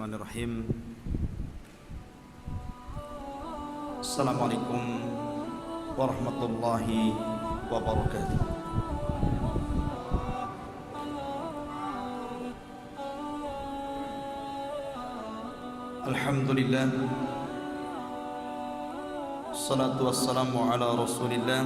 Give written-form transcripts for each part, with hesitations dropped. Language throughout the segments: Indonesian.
Bismillahirrahmanirrahim. Assalamualaikum warahmatullahi wabarakatuh. Alhamdulillah, salatu wassalamu ala Rasulillah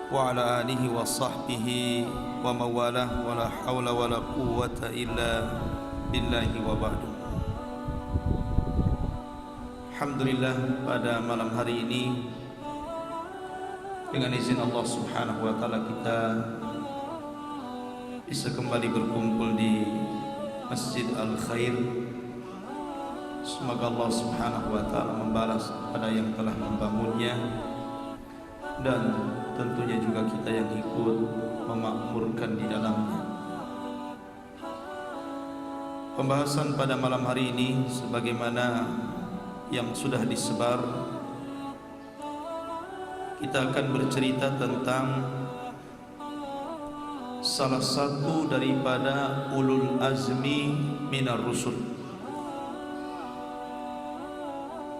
wa ala alihi wa sahbihi wa mawalah, wa la hawla wa la quwwata illa billahi wa ba'du. Alhamdulillah, pada malam hari ini dengan izin Allah Subhanahu wa taala kita bisa kembali berkumpul di Masjid Al-Khair. Semoga Allah Subhanahu wa taala membalas pada yang telah membangunnya, dan tentunya juga kita yang ikut memakmurkan di dalamnya. Pembahasan pada malam hari ini sebagaimana yang sudah disebar, kita akan bercerita tentang salah satu daripada ulul azmi minar rusul,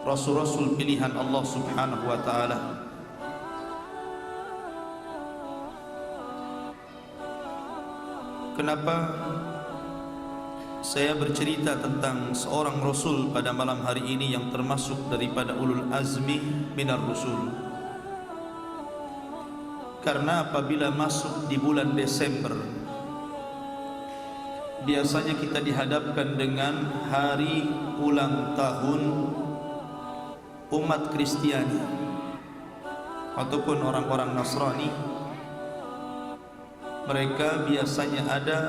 rasul-rasul pilihan Allah Subhanahu wa taala. Kenapa saya bercerita tentang seorang rasul pada malam hari ini yang termasuk daripada ulul azmi minar rusul? Karena apabila masuk di bulan Desember, biasanya kita dihadapkan dengan hari ulang tahun umat Kristiani ataupun orang-orang Nasrani. Mereka biasanya ada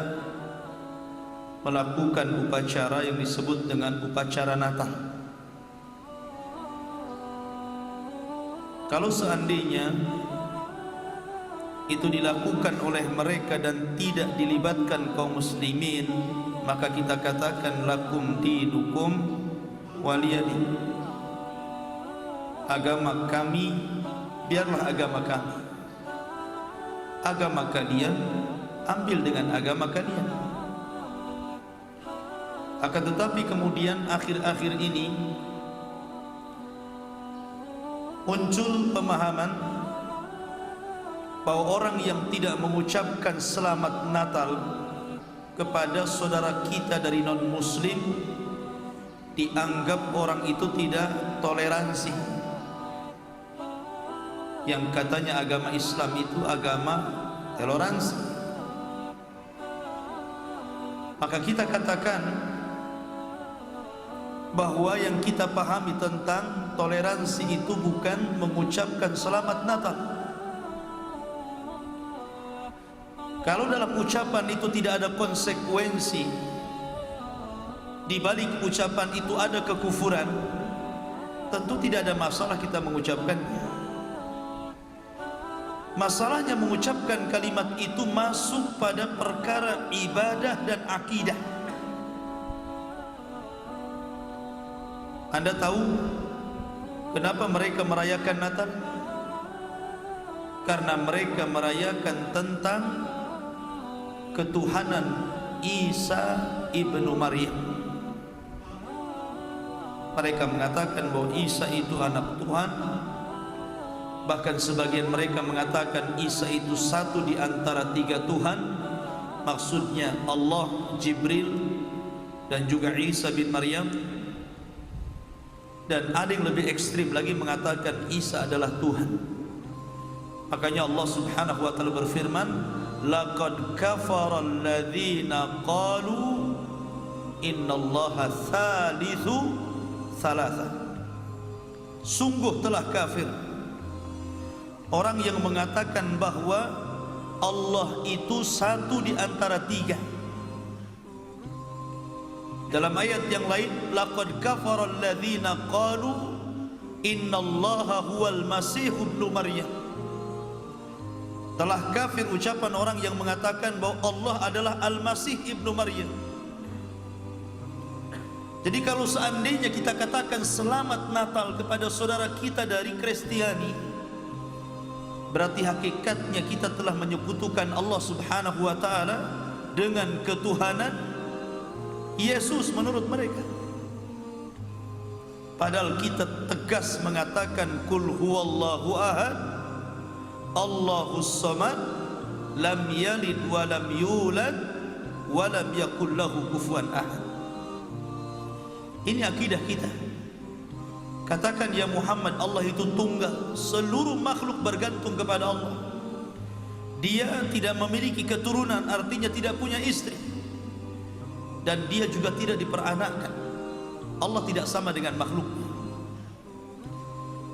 melakukan upacara yang disebut dengan upacara Natal. Kalau seandainya itu dilakukan oleh mereka dan tidak dilibatkan kaum muslimin, maka kita katakan lakum dinukum waliyadin. Agama kami biarlah agama kami, agama kalian ambil dengan agama kalian. Akan tetapi kemudian akhir-akhir ini muncul pemahaman bahwa orang yang tidak mengucapkan selamat Natal kepada saudara kita dari non-muslim dianggap orang itu tidak toleransi. Yang katanya agama Islam itu agama toleransi. Maka kita katakan bahwa yang kita pahami tentang toleransi itu bukan mengucapkan selamat Natal. Kalau dalam ucapan itu tidak ada konsekuensi, di balik ucapan itu ada kekufuran, tentu tidak ada masalah kita mengucapkannya. Masalahnya mengucapkan kalimat itu masuk pada perkara ibadah dan akidah. Anda tahu kenapa mereka merayakan Natal? Karena mereka merayakan tentang ketuhanan Isa ibnu Maryam. Mereka mengatakan bahwa Isa itu anak Tuhan. Bahkan sebagian mereka mengatakan Isa itu satu di antara tiga Tuhan. Maksudnya Allah, Jibril, dan juga Isa bin Maryam. Dan ada yang lebih ekstrim lagi mengatakan Isa adalah Tuhan. Makanya Allah Subhanahu wa taala berfirman, laqad kafara alladhina qalu innallaha thalithu thalatha. Sungguh telah kafir orang yang mengatakan bahwa Allah itu satu di antara tiga. Dalam ayat yang lain, laqad kafara alladhina qalu innallaha huwal masih ibnu Maryam. Telah kafir ucapan orang yang mengatakan bahwa Allah adalah Al-Masih ibnu Maryam. Jadi kalau seandainya kita katakan selamat Natal kepada saudara kita dari Kristiani, berarti hakikatnya kita telah menyekutukan Allah Subhanahu wa taala dengan ketuhanan Yesus menurut mereka. Padahal kita tegas mengatakan kul huwallahu ahad, Allahus samad, lam yalid wa lam yulad wa lam yakul lahu kufuwan ahad. Ini akidah kita. Katakan ya Muhammad, Allah itu tunggal, seluruh makhluk bergantung kepada Allah. Dia tidak memiliki keturunan, artinya tidak punya istri, dan dia juga tidak diperanakkan. Allah tidak sama dengan makhluknya.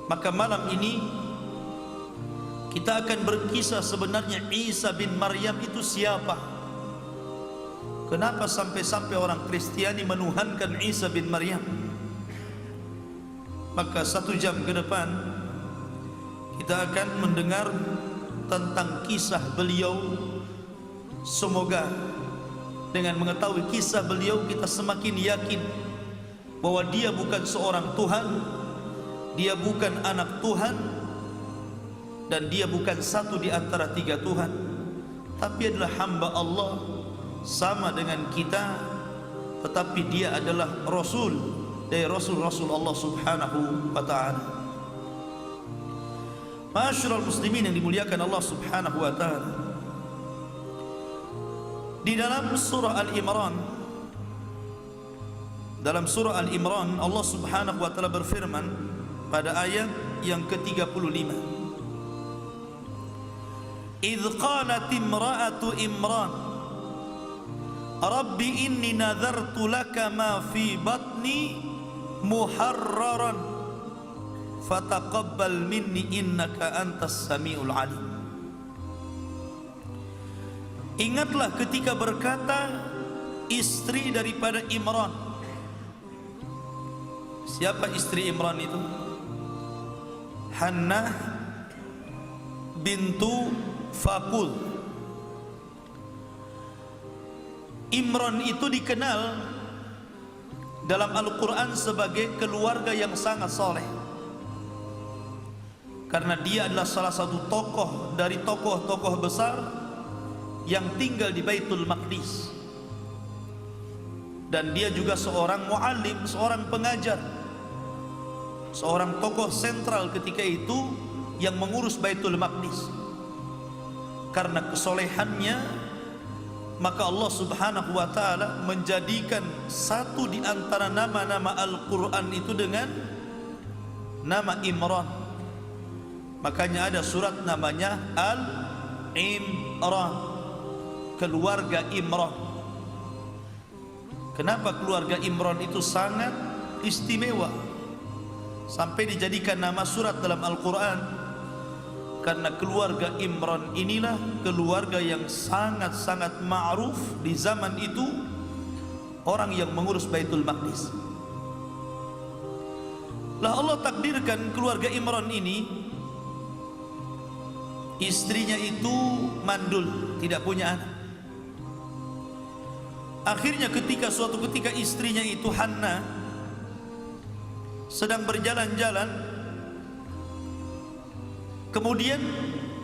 Maka malam ini kita akan berkisah sebenarnya Isa bin Maryam itu siapa. Kenapa sampai-sampai orang Kristiani menuhankan Isa bin Maryam? Maka 1 jam ke depan kita akan mendengar tentang kisah beliau. Semoga dengan mengetahui kisah beliau kita semakin yakin bahwa dia bukan seorang Tuhan, dia bukan anak Tuhan, dan dia bukan satu di antara 3 Tuhan, tapi adalah hamba Allah sama dengan kita, tetapi dia adalah Rasul dari Rasul-Rasul Allah subhanahu wa ta'ala. Ma'asyiral muslimin yang dimuliakan Allah subhanahu wa ta'ala, di dalam surah Al-Imran, dalam surah Al-Imran Allah subhanahu wa ta'ala berfirman pada ayat yang ke-35, idh qalat imra'atu Imran Rabbi inni nadhartu laka ma fi batni muharraran fataqabbal minni innaka antas samiul alim. Ingatlah ketika berkata istri daripada Imran. Siapa istri Imran itu? Hannah bintu Fakul. Imran itu dikenal dalam Al-Quran sebagai keluarga yang sangat soleh, karena dia adalah salah satu tokoh dari tokoh-tokoh besar yang tinggal di Baitul Maqdis, dan dia juga seorang muallim, seorang pengajar, seorang tokoh sentral ketika itu yang mengurus Baitul Maqdis. Karena kesolehannya, maka Allah subhanahu wa ta'ala menjadikan satu di antara nama-nama Al-Quran itu dengan nama Imran. Makanya ada surat namanya Al-Imran, keluarga Imran. Kenapa keluarga Imran itu sangat istimewa sampai dijadikan nama surat dalam Al-Quran? Karena keluarga Imran inilah keluarga yang sangat-sangat ma'ruf di zaman itu, orang yang mengurus Baitul Maqdis. Lah Allah takdirkan keluarga Imran ini, istrinya itu mandul, tidak punya anak. Akhirnya suatu ketika istrinya itu Hannah sedang berjalan-jalan, kemudian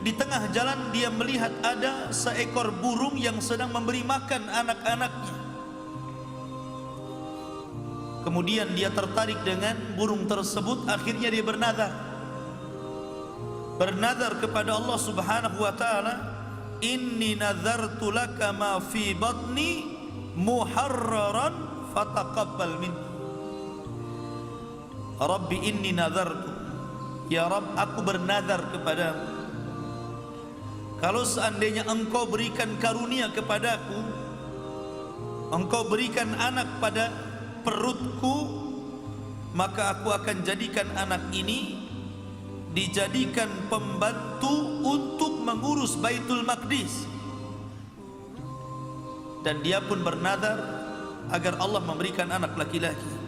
di tengah jalan dia melihat ada seekor burung yang sedang memberi makan anak-anaknya. Kemudian dia tertarik dengan burung tersebut. Akhirnya dia bernazar kepada Allah subhanahu wa ta'ala, inni nazartu laka ma fi batni muharraran fataqabbal minni. Rabbi inni nazartu, ya Rabb, aku bernazar kepadamu, kalau seandainya engkau berikan karunia kepadaku, engkau berikan anak pada perutku, maka aku akan jadikan anak ini dijadikan pembantu untuk mengurus Baitul Maqdis. Dan dia pun bernazar agar Allah memberikan anak laki-laki.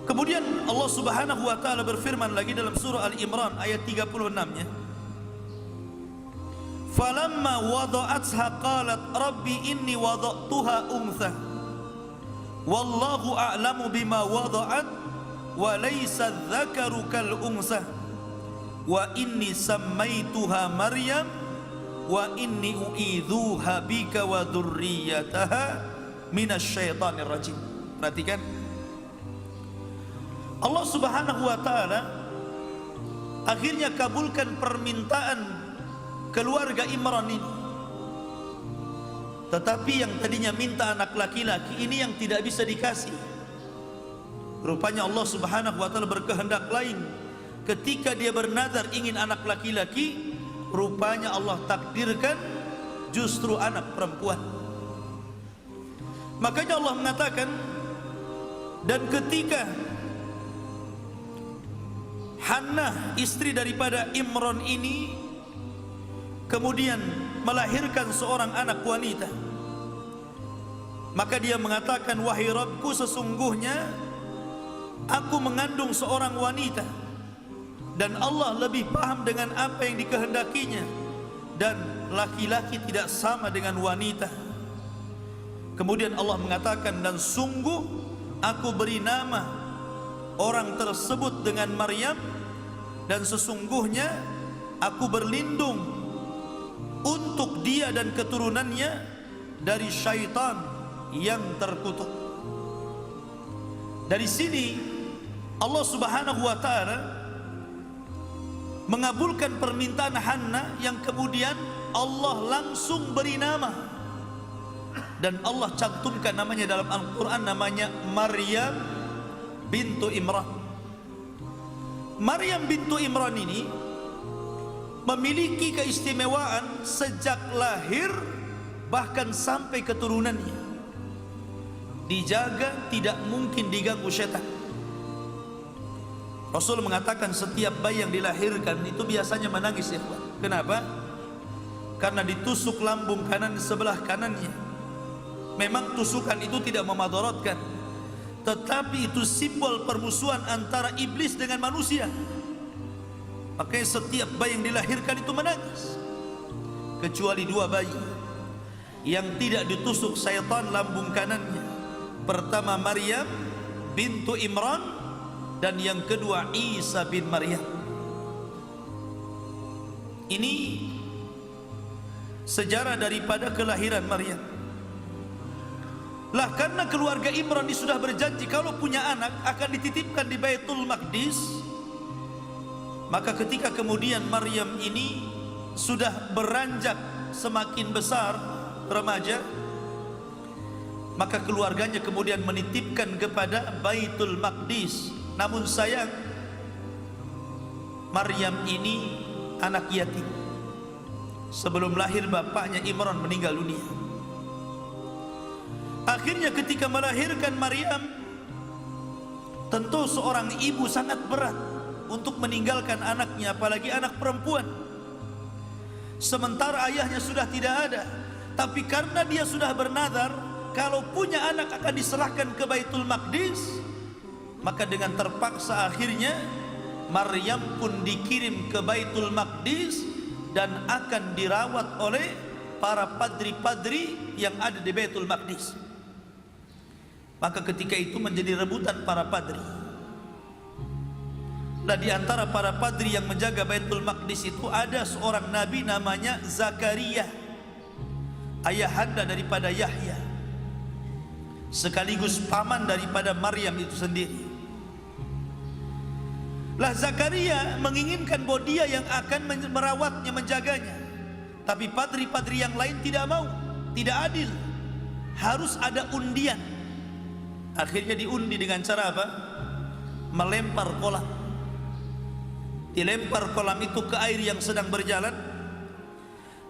Kemudian Allah subhanahu wa ta'ala berfirman lagi dalam surah Al-Imran ayat 36-nya, falamma wada'atha qalat rabbi inni wada'tuha untha wallahu a'lamu bima wada'at wa laysa dzakaru kal untha wa inni sammaituha Maryam wa inni u'idzuha bika wa dzurriyyataha minasyaitonir rajim. Perhatikan, Allah Subhanahu wa taala akhirnya kabulkan permintaan keluarga Imran ini. Tetapi yang tadinya minta anak laki-laki ini yang tidak bisa dikasih. Rupanya Allah Subhanahu wa taala berkehendak lain. Ketika dia bernazar ingin anak laki-laki, rupanya Allah takdirkan justru anak perempuan. Makanya Allah mengatakan, dan ketika Hannah istri daripada Imran ini kemudian melahirkan seorang anak wanita, maka dia mengatakan, wahai Rabbku, sesungguhnya aku mengandung seorang wanita dan Allah lebih paham dengan apa yang dikehendakinya, dan laki-laki tidak sama dengan wanita. Kemudian Allah mengatakan, dan sungguh aku beri nama orang tersebut dengan Maryam, dan sesungguhnya aku berlindung untuk dia dan keturunannya dari syaitan yang terkutuk. Dari sini Allah Subhanahu wa taala mengabulkan permintaan Hannah yang kemudian Allah langsung beri nama, dan Allah cantumkan namanya dalam Al-Quran, namanya Maryam bintu Imran. Maryam bintu Imran ini memiliki keistimewaan sejak lahir bahkan sampai keturunannya. Dijaga, tidak mungkin diganggu setan. Rasul mengatakan setiap bayi yang dilahirkan itu biasanya menangis, ya Pak. Kenapa? Karena ditusuk lambung kanan sebelah kanannya. Memang tusukan itu tidak memadaratkan, tetapi itu simbol permusuhan antara iblis dengan manusia. Makanya setiap bayi yang dilahirkan itu menangis, kecuali dua bayi yang tidak ditusuk syaitan lambung kanannya. Pertama Maryam bintu Imran, dan yang kedua Isa bin Maryam. Ini sejarah daripada kelahiran Maryam. Lah karena keluarga Imran ini sudah berjanji kalau punya anak akan dititipkan di Baitul Maqdis, maka ketika kemudian Maryam ini sudah beranjak semakin besar, remaja, maka keluarganya kemudian menitipkan kepada Baitul Maqdis. Namun sayang, Maryam ini anak yatim. Sebelum lahir bapaknya Imran meninggal dunia. Akhirnya ketika melahirkan Maryam, tentu seorang ibu sangat berat untuk meninggalkan anaknya, apalagi anak perempuan. Sementara ayahnya sudah tidak ada, tapi karena dia sudah bernazar kalau punya anak akan diserahkan ke Baitul Maqdis, maka dengan terpaksa akhirnya Maryam pun dikirim ke Baitul Maqdis dan akan dirawat oleh para padri-padri yang ada di Baitul Maqdis. Maka ketika itu menjadi rebutan para padri. Nah, di antara para padri yang menjaga Baitul Maqdis itu ada seorang nabi namanya Zakaria, ayahanda daripada Yahya, sekaligus paman daripada Maryam itu sendiri. Lah Zakaria menginginkan bahwa dia yang akan merawatnya, menjaganya, tapi padri-padri yang lain tidak mau, tidak adil, harus ada undian. Akhirnya diundi dengan cara apa? Melempar kolam. Dilempar kolam itu ke air yang sedang berjalan.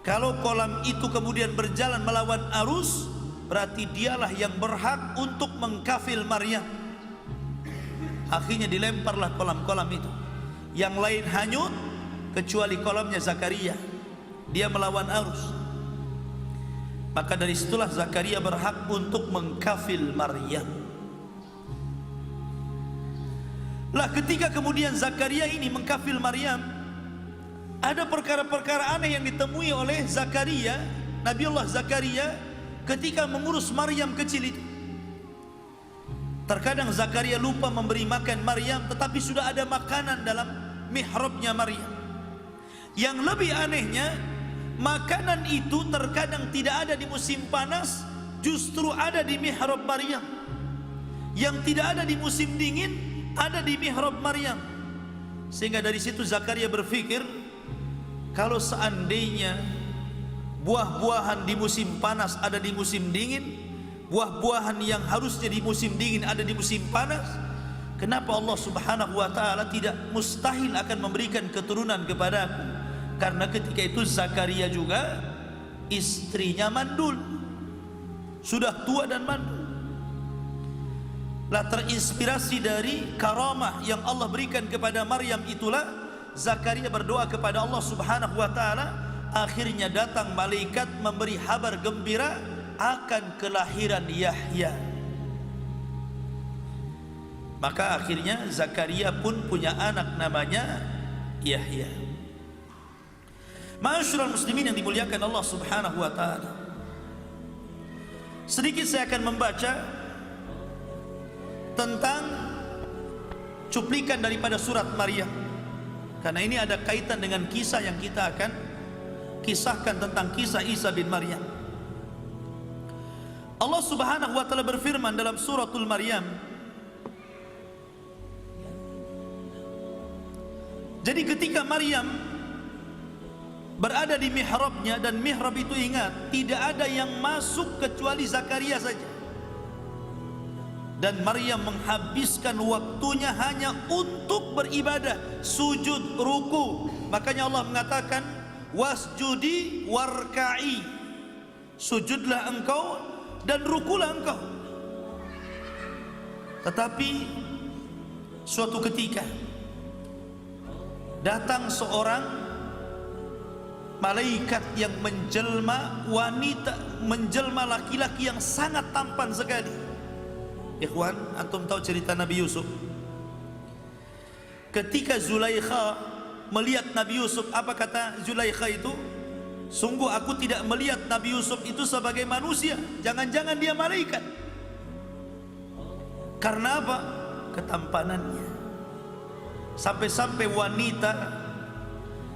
Kalau kolam itu kemudian berjalan melawan arus, berarti dialah yang berhak untuk mengkafil Maryam. Akhirnya dilemparlah kolam-kolam itu. Yang lain hanyut kecuali kolamnya Zakaria. Dia melawan arus. Maka dari situlah Zakaria berhak untuk mengkafil Maryam. Lah ketika kemudian Zakaria ini mengkafil Maryam, ada perkara-perkara aneh yang ditemui oleh Zakaria, Nabiullah Zakaria, ketika mengurus Maryam kecil itu. Terkadang Zakaria lupa memberi makan Maryam, tetapi sudah ada makanan dalam mihrabnya Maryam. Yang lebih anehnya, makanan itu terkadang tidak ada di musim panas, justru ada di mihrab Maryam. Yang tidak ada di musim dingin ada di mihrab Maryam. Sehingga dari situ Zakaria berpikir, kalau seandainya buah-buahan di musim panas ada di musim dingin, buah-buahan yang harusnya di musim dingin ada di musim panas, kenapa Allah Subhanahu wa ta'ala tidak mustahil akan memberikan keturunan kepadaku? Karena ketika itu Zakaria juga istrinya mandul, sudah tua dan mandul. Lah terinspirasi dari karamah yang Allah berikan kepada Maryam itulah Zakaria berdoa kepada Allah Subhanahu wa ta'ala. Akhirnya datang malaikat memberi kabar gembira akan kelahiran Yahya. Maka akhirnya Zakaria pun punya anak namanya Yahya. Ma'asyiral muslimin yang dimuliakan Allah Subhanahu wa ta'ala, sedikit saya akan membaca tentang cuplikan daripada surat Maryam, karena ini ada kaitan dengan kisah yang kita akan kisahkan tentang kisah Isa bin Maryam. Allah Subhanahu wa ta'ala berfirman dalam suratul Maryam, jadi ketika Maryam berada di mihrabnya, dan mihrab itu ingat tidak ada yang masuk kecuali Zakaria saja, dan Maryam menghabiskan waktunya hanya untuk beribadah, sujud, ruku. Makanya Allah mengatakan wasjudi warka'i, sujudlah engkau dan rukulah engkau. Tetapi suatu ketika datang seorang malaikat yang menjelma wanita, menjelma laki-laki yang sangat tampan sekali. Ikhwan, antum tahu cerita Nabi Yusuf? Ketika Zulaikha melihat Nabi Yusuf, apa kata Zulaikha itu? Sungguh aku tidak melihat Nabi Yusuf itu sebagai manusia, jangan-jangan dia malaikat. Karena apa? Ketampanannya. Sampai-sampai wanita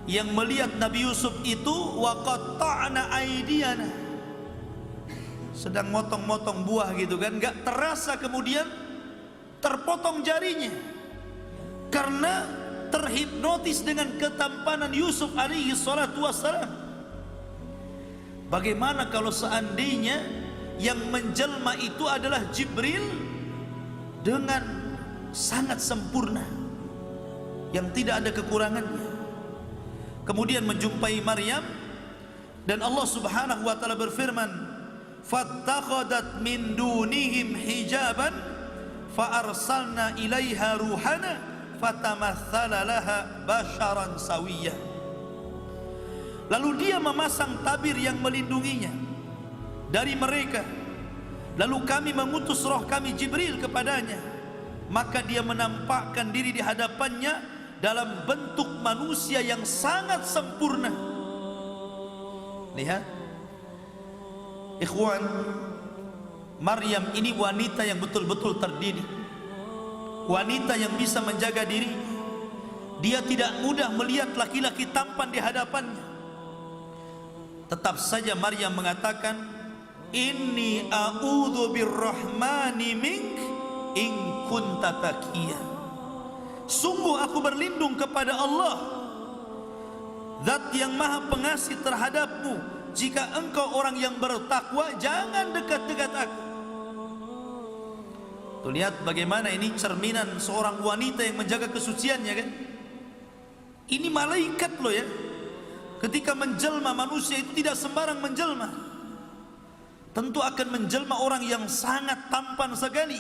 yang melihat Nabi Yusuf itu waqatta'na aydiyana, sedang motong-motong buah gitu kan, gak terasa kemudian terpotong jarinya karena terhipnotis dengan ketampanan Yusuf alaihi salatu wassalam. Bagaimana kalau seandainya yang menjelma itu adalah Jibril dengan sangat sempurna, yang tidak ada kekurangannya, kemudian menjumpai Maryam, dan Allah Subhanahu wa ta'ala berfirman, fattakhadhat min dunihim hijaban fa arsalna ilaiha ruhana fatamatsala laha basharan sawiyya. Lalu dia memasang tabir yang melindunginya dari mereka, lalu kami mengutus roh kami Jibril kepadanya, maka dia menampakkan diri di hadapannya dalam bentuk manusia yang sangat sempurna. Lihat ikhwan, Maryam ini wanita yang betul-betul terdidik, wanita yang bisa menjaga diri. Dia tidak mudah melihat laki-laki tampan di hadapannya. Tetap saja Maryam mengatakan, inni a'udzu birrahmani mink in kunta taqiyya. Sungguh aku berlindung kepada Allah, Zat yang maha pengasih terhadapmu. Jika engkau orang yang bertakwa, jangan dekat-dekat aku. Tuh lihat bagaimana ini cerminan seorang wanita yang menjaga kesuciannya kan. Ini malaikat loh ya. Ketika menjelma manusia itu tidak sembarang menjelma. Tentu akan menjelma orang yang sangat tampan sekali.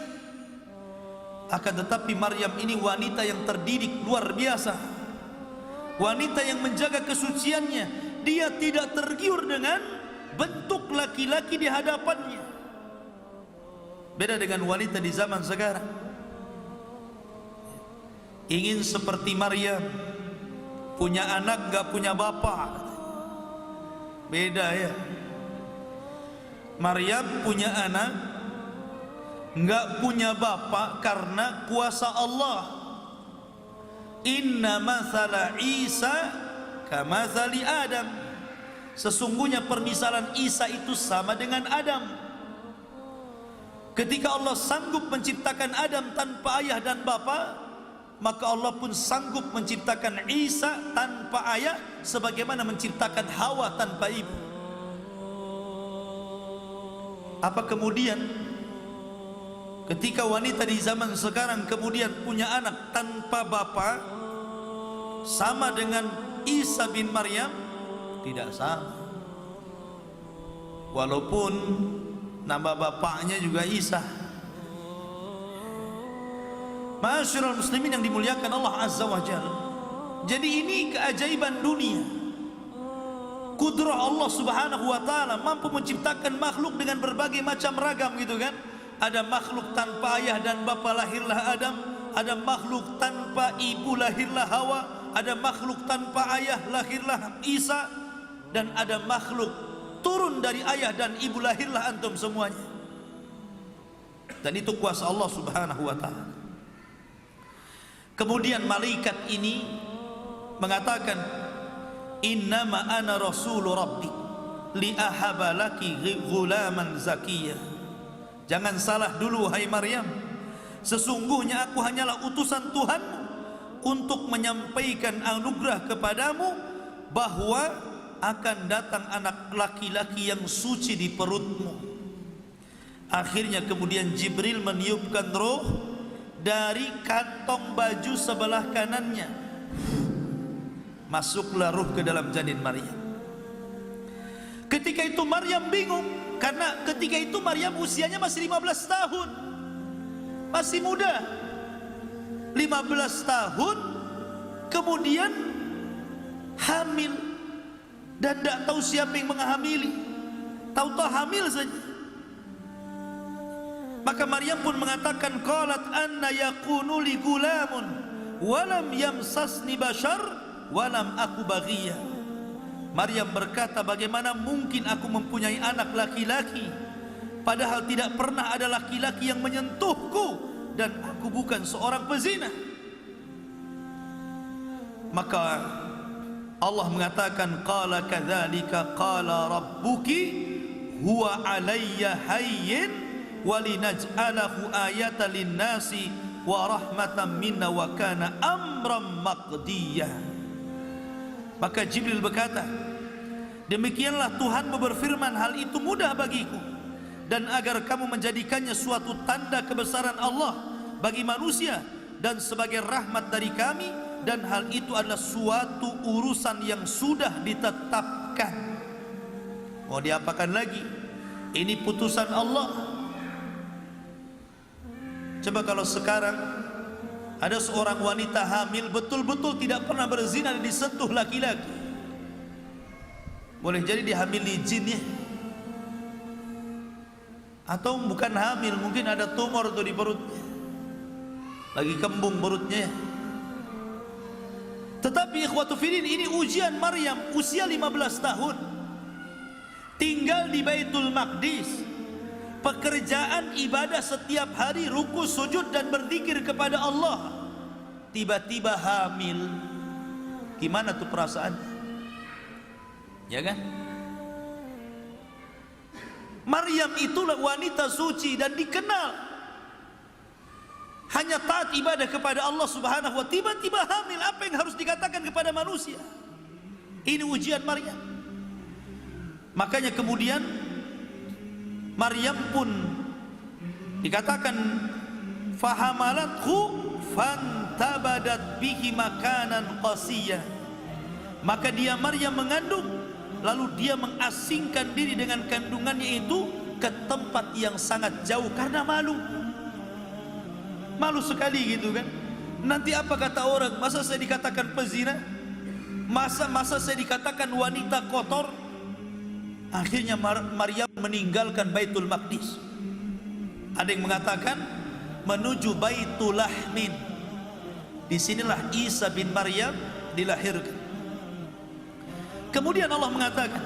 Akan tetapi Maryam ini wanita yang terdidik luar biasa, wanita yang menjaga kesuciannya. Dia tidak tergiur dengan bentuk laki-laki di hadapannya. Beda dengan wanita di zaman sekarang, ingin seperti Maryam, punya anak gak punya bapak. Beda ya. Maryam punya anak, enggak punya bapak karena kuasa Allah. Inna mathala Isa kamathali Adam. Sesungguhnya permisalan Isa itu sama dengan Adam. Ketika Allah sanggup menciptakan Adam tanpa ayah dan bapa, maka Allah pun sanggup menciptakan Isa tanpa ayah, sebagaimana menciptakan Hawa tanpa ibu. Apa kemudian ketika wanita di zaman sekarang kemudian punya anak tanpa bapa sama dengan Isa bin Maryam? Tidak sama. Walaupun nama bapaknya juga Isa. Ma'asyiral muslimin yang dimuliakan Allah Azza wa Jalla. Jadi ini keajaiban dunia. Kudrah Allah Subhanahu wa taala mampu menciptakan makhluk dengan berbagai macam ragam gitu kan. Ada makhluk tanpa ayah dan bapa, lahirlah Adam. Ada makhluk tanpa ibu, lahirlah Hawa. Ada makhluk tanpa ayah, lahirlah Isa. Dan ada makhluk turun dari ayah dan ibu, lahirlah antum semuanya. Dan itu kuasa Allah Subhanahu wa taala. Kemudian malaikat ini mengatakan, innama ana rasulu rabbik li ahaba laki ghulaman zakiyah. Jangan salah dulu hai Maryam, sesungguhnya aku hanyalah utusan Tuhanmu untuk menyampaikan anugerah kepadamu bahwa akan datang anak laki-laki yang suci di perutmu. Akhirnya kemudian Jibril meniupkan roh dari kantong baju sebelah kanannya. Masuklah ruh ke dalam janin Maryam. Ketika itu Maryam bingung, karena ketika itu Maryam usianya masih 15 tahun, masih muda. 15 tahun kemudian hamil, dan tidak tahu siapa yang menghamili, tahu-tahu hamil saja. Maka Maryam pun mengatakan, qalat anna yakunu li gulamun walam yamsasni bashar walam aku baghiyah. Maryam berkata, bagaimana mungkin aku mempunyai anak laki-laki padahal tidak pernah ada laki-laki yang menyentuhku dan aku bukan seorang pezina. Maka Allah mengatakan, qala kadzalika qala rabbuki huwa alayya hayyin walinaj'alahu ayatan linnasi wa rahmatan minna wa kana amran maqdiyah. Maka Jibril berkata, demikianlah Tuhanmu berfirman, hal itu mudah bagiku, dan agar kamu menjadikannya suatu tanda kebesaran Allah bagi manusia dan sebagai rahmat dari kami, dan hal itu adalah suatu urusan yang sudah ditetapkan. Mau diapakan lagi? Ini putusan Allah. Coba kalau sekarang ada seorang wanita hamil betul-betul tidak pernah berzina dan disentuh laki-laki, boleh jadi dihamili jin ya, atau bukan hamil, mungkin ada tumor tuh di perutnya, lagi kembung perutnya. Tetapi ikhwatu fillah, ini ujian Maryam usia 15 tahun, tinggal di Baitul Maqdis, pekerjaan ibadah setiap hari, ruku, sujud dan berzikir kepada Allah. Tiba-tiba hamil. Gimana tuh perasaan? Ya kan? Maryam itulah wanita suci dan dikenal hanya taat ibadah kepada Allah Subhanahu wa ta'ala. Tiba-tiba hamil, apa yang harus dikatakan kepada manusia? Ini ujian Maryam. Makanya kemudian Maryam pun dikatakan fahamalathu fantabadat bihi makanan qasiyah. Maka dia Maryam mengandung, lalu dia mengasingkan diri dengan kandungannya itu ke tempat yang sangat jauh karena malu. Malu sekali gitu kan. Nanti apa kata orang? Masa saya dikatakan pezina? Masa saya dikatakan wanita kotor? Akhirnya Maryam meninggalkan Baitul Maqdis. Ada yang mengatakan menuju Baitul Lahmin. Disinilah Isa bin Maryam dilahirkan. Kemudian Allah mengatakan,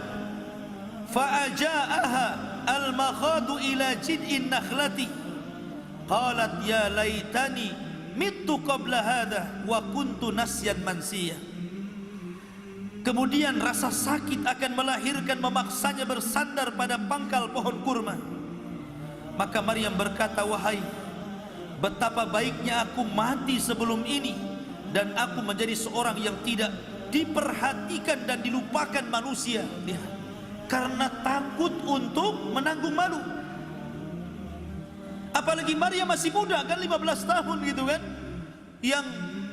fa'aja'aha al-makhadu ila jid'in nakhlati qalat ya laitani mittu qabla hadha wa kuntu nasyan mansiyah. Kemudian rasa sakit akan melahirkan memaksanya bersandar pada pangkal pohon kurma. Maka Maryam berkata, wahai, betapa baiknya aku mati sebelum ini, dan aku menjadi seorang yang tidak diperhatikan dan dilupakan manusia. Lihat, karena takut untuk menanggung malu. Apalagi Maryam masih muda kan, 15 tahun gitu kan, yang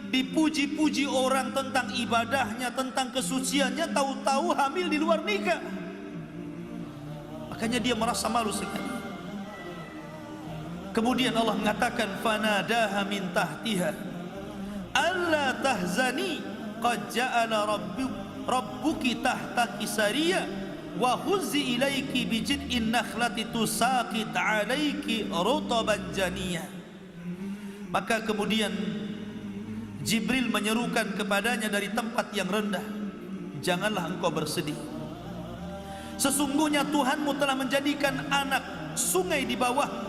dipuji-puji orang tentang ibadahnya, tentang kesuciannya, tahu-tahu hamil di luar nikah. Makanya dia merasa malu sekali. Kemudian Allah mengatakan, fanadaha min tahtiha alla tahzani qad ja'ala rabbuki tahtaki sariya wa huzzi ilaiki bijid'in nakhlati tusaqit alaiki rutaban janiyah. Maka kemudian Jibril menyerukan kepadanya dari tempat yang rendah, janganlah engkau bersedih. Sesungguhnya Tuhanmu telah menjadikan anak sungai di bawahmu,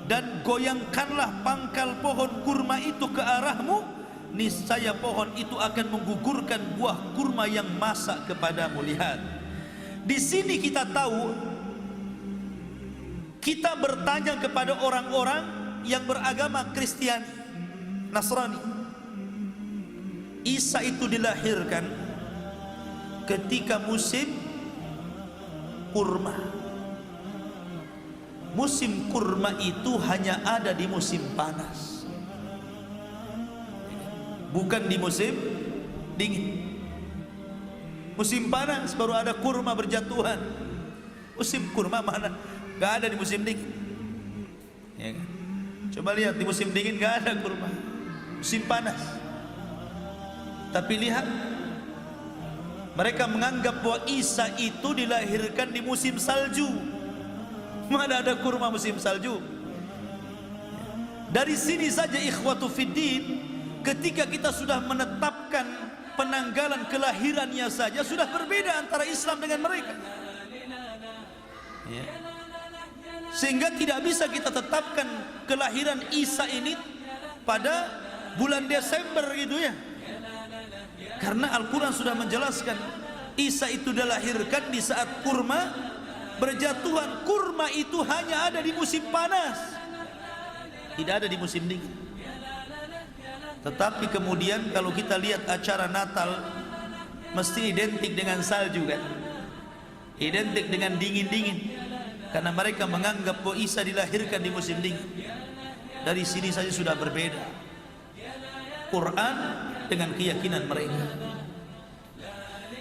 dan goyangkanlah pangkal pohon kurma itu ke arahmu, niscaya pohon itu akan menggugurkan buah kurma yang masak kepadamu. Lihat, di sini kita tahu, kita bertanya kepada orang-orang yang beragama Kristiani, Nasrani. Isa itu dilahirkan ketika musim kurma. Musim kurma itu hanya ada di musim panas, bukan di musim dingin. Musim panas baru ada kurma berjatuhan. Musim kurma mana? Gak ada di musim dingin, ya kan? Coba lihat, di musim dingin gak ada kurma, musim panas. Tapi lihat, mereka menganggap bahwa Isa itu dilahirkan di musim salju. Mana ada kurma musim salju? Dari sini saja ikhwatu fiddin, ketika kita sudah menetapkan penanggalan kelahirannya saja sudah berbeda antara Islam dengan mereka, ya. Sehingga tidak bisa kita tetapkan kelahiran Isa ini pada bulan Desember gitu ya, karena Al-Quran sudah menjelaskan Isa itu dilahirkan di saat kurma berjatuhan. Kurma itu hanya ada di musim panas, tidak ada di musim dingin. Tetapi kemudian kalau kita lihat acara Natal, mesti identik dengan salju kan, identik dengan dingin-dingin, karena mereka menganggap bahwa Isa dilahirkan di musim dingin. Dari sini saja sudah berbeda Quran dengan keyakinan mereka.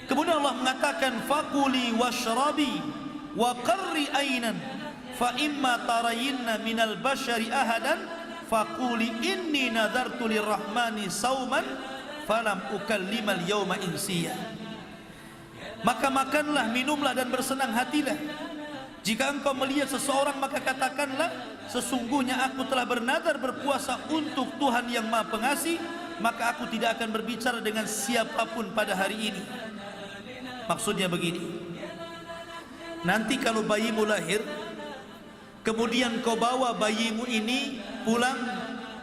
Kemudian Allah mengatakan, fakuli washrabi wa qarri ainan fa imma tarayinna minal bashari ahadan fakuli inni nadartu lirrahmani sauman falam ukallimal yawma insiya. Maka makanlah, minumlah dan bersenang hatilah. Jika engkau melihat seseorang, maka katakanlah, sesungguhnya aku telah bernadar berpuasa untuk Tuhan yang Maha Pengasih, maka aku tidak akan berbicara dengan siapapun pada hari ini. Maksudnya begini, nanti kalau bayimu lahir, kemudian kau bawa bayimu ini pulang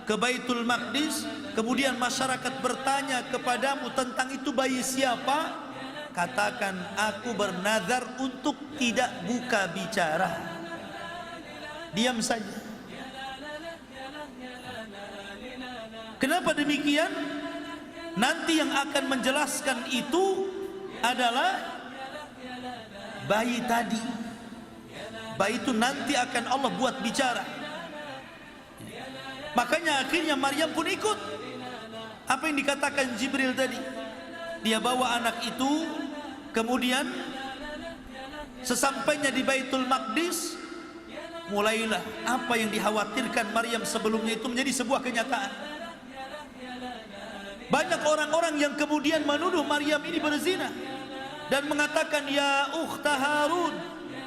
ke Baitul Maqdis, kemudian masyarakat bertanya kepadamu tentang itu bayi siapa, katakan, aku bernazar untuk tidak buka bicara, diam saja. Kenapa demikian? Nanti yang akan menjelaskan itu adalah bayi tadi. Bayi itu nanti akan Allah buat bicara. Makanya akhirnya Maryam pun ikut apa yang dikatakan Jibril tadi. Dia bawa anak itu, kemudian sesampainya di Baitul Maqdis, mulailah apa yang dikhawatirkan Maryam sebelumnya itu menjadi sebuah kenyataan. Banyak orang-orang yang kemudian menuduh Maryam ini berzina dan mengatakan, ya ukhta Harun,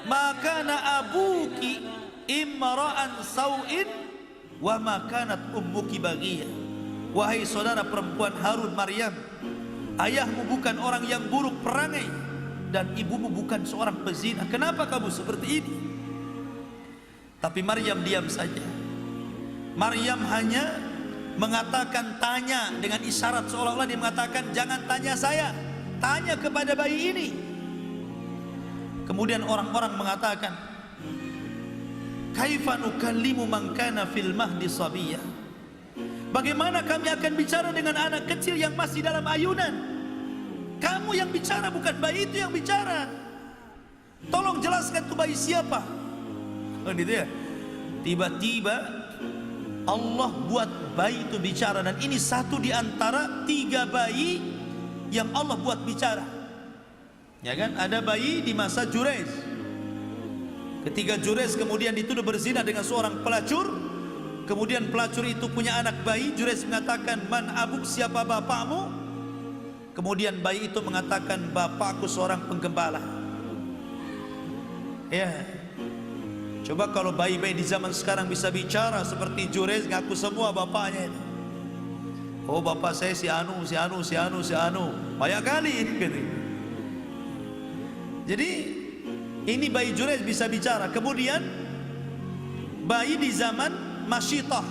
makana abuki imra'an sau'in wa makanat ummuki baghiyah. Wahai saudara perempuan Harun, Maryam, ayahmu bukan orang yang buruk perangai dan ibumu bukan seorang pezina. Kenapa kamu seperti ini? Tapi Maryam diam saja. Maryam hanya mengatakan tanya dengan isyarat, seolah-olah dia mengatakan, jangan tanya saya, tanya kepada bayi ini. Kemudian orang-orang mengatakan, kaifa nukallimu man kana fil mahdi sabiyya? Bagaimana kami akan bicara dengan anak kecil yang masih dalam ayunan? Kamu yang bicara, bukan bayi itu yang bicara. Tolong jelaskan tuh bayi siapa? Gitu ya. Tiba-tiba Allah buat bayi itu bicara, dan ini satu di antara 3 bayi yang Allah buat bicara. Ya kan? Ada bayi di masa Jurez. Ketika Jurez kemudian dituduh berzina dengan seorang pelacur, kemudian pelacur itu punya anak bayi. Jurez mengatakan, man abuk, siapa bapakmu? Kemudian bayi itu mengatakan, bapakku seorang penggembala. Ya, coba kalau bayi-bayi di zaman sekarang bisa bicara seperti Jurez, ngaku semua bapaknya itu. Oh, bapak saya si anu, si anu, si anu, si anu. Banyak kali gitu. Jadi ini bayi Jurez bisa bicara. Kemudian bayi di zaman Masyitah,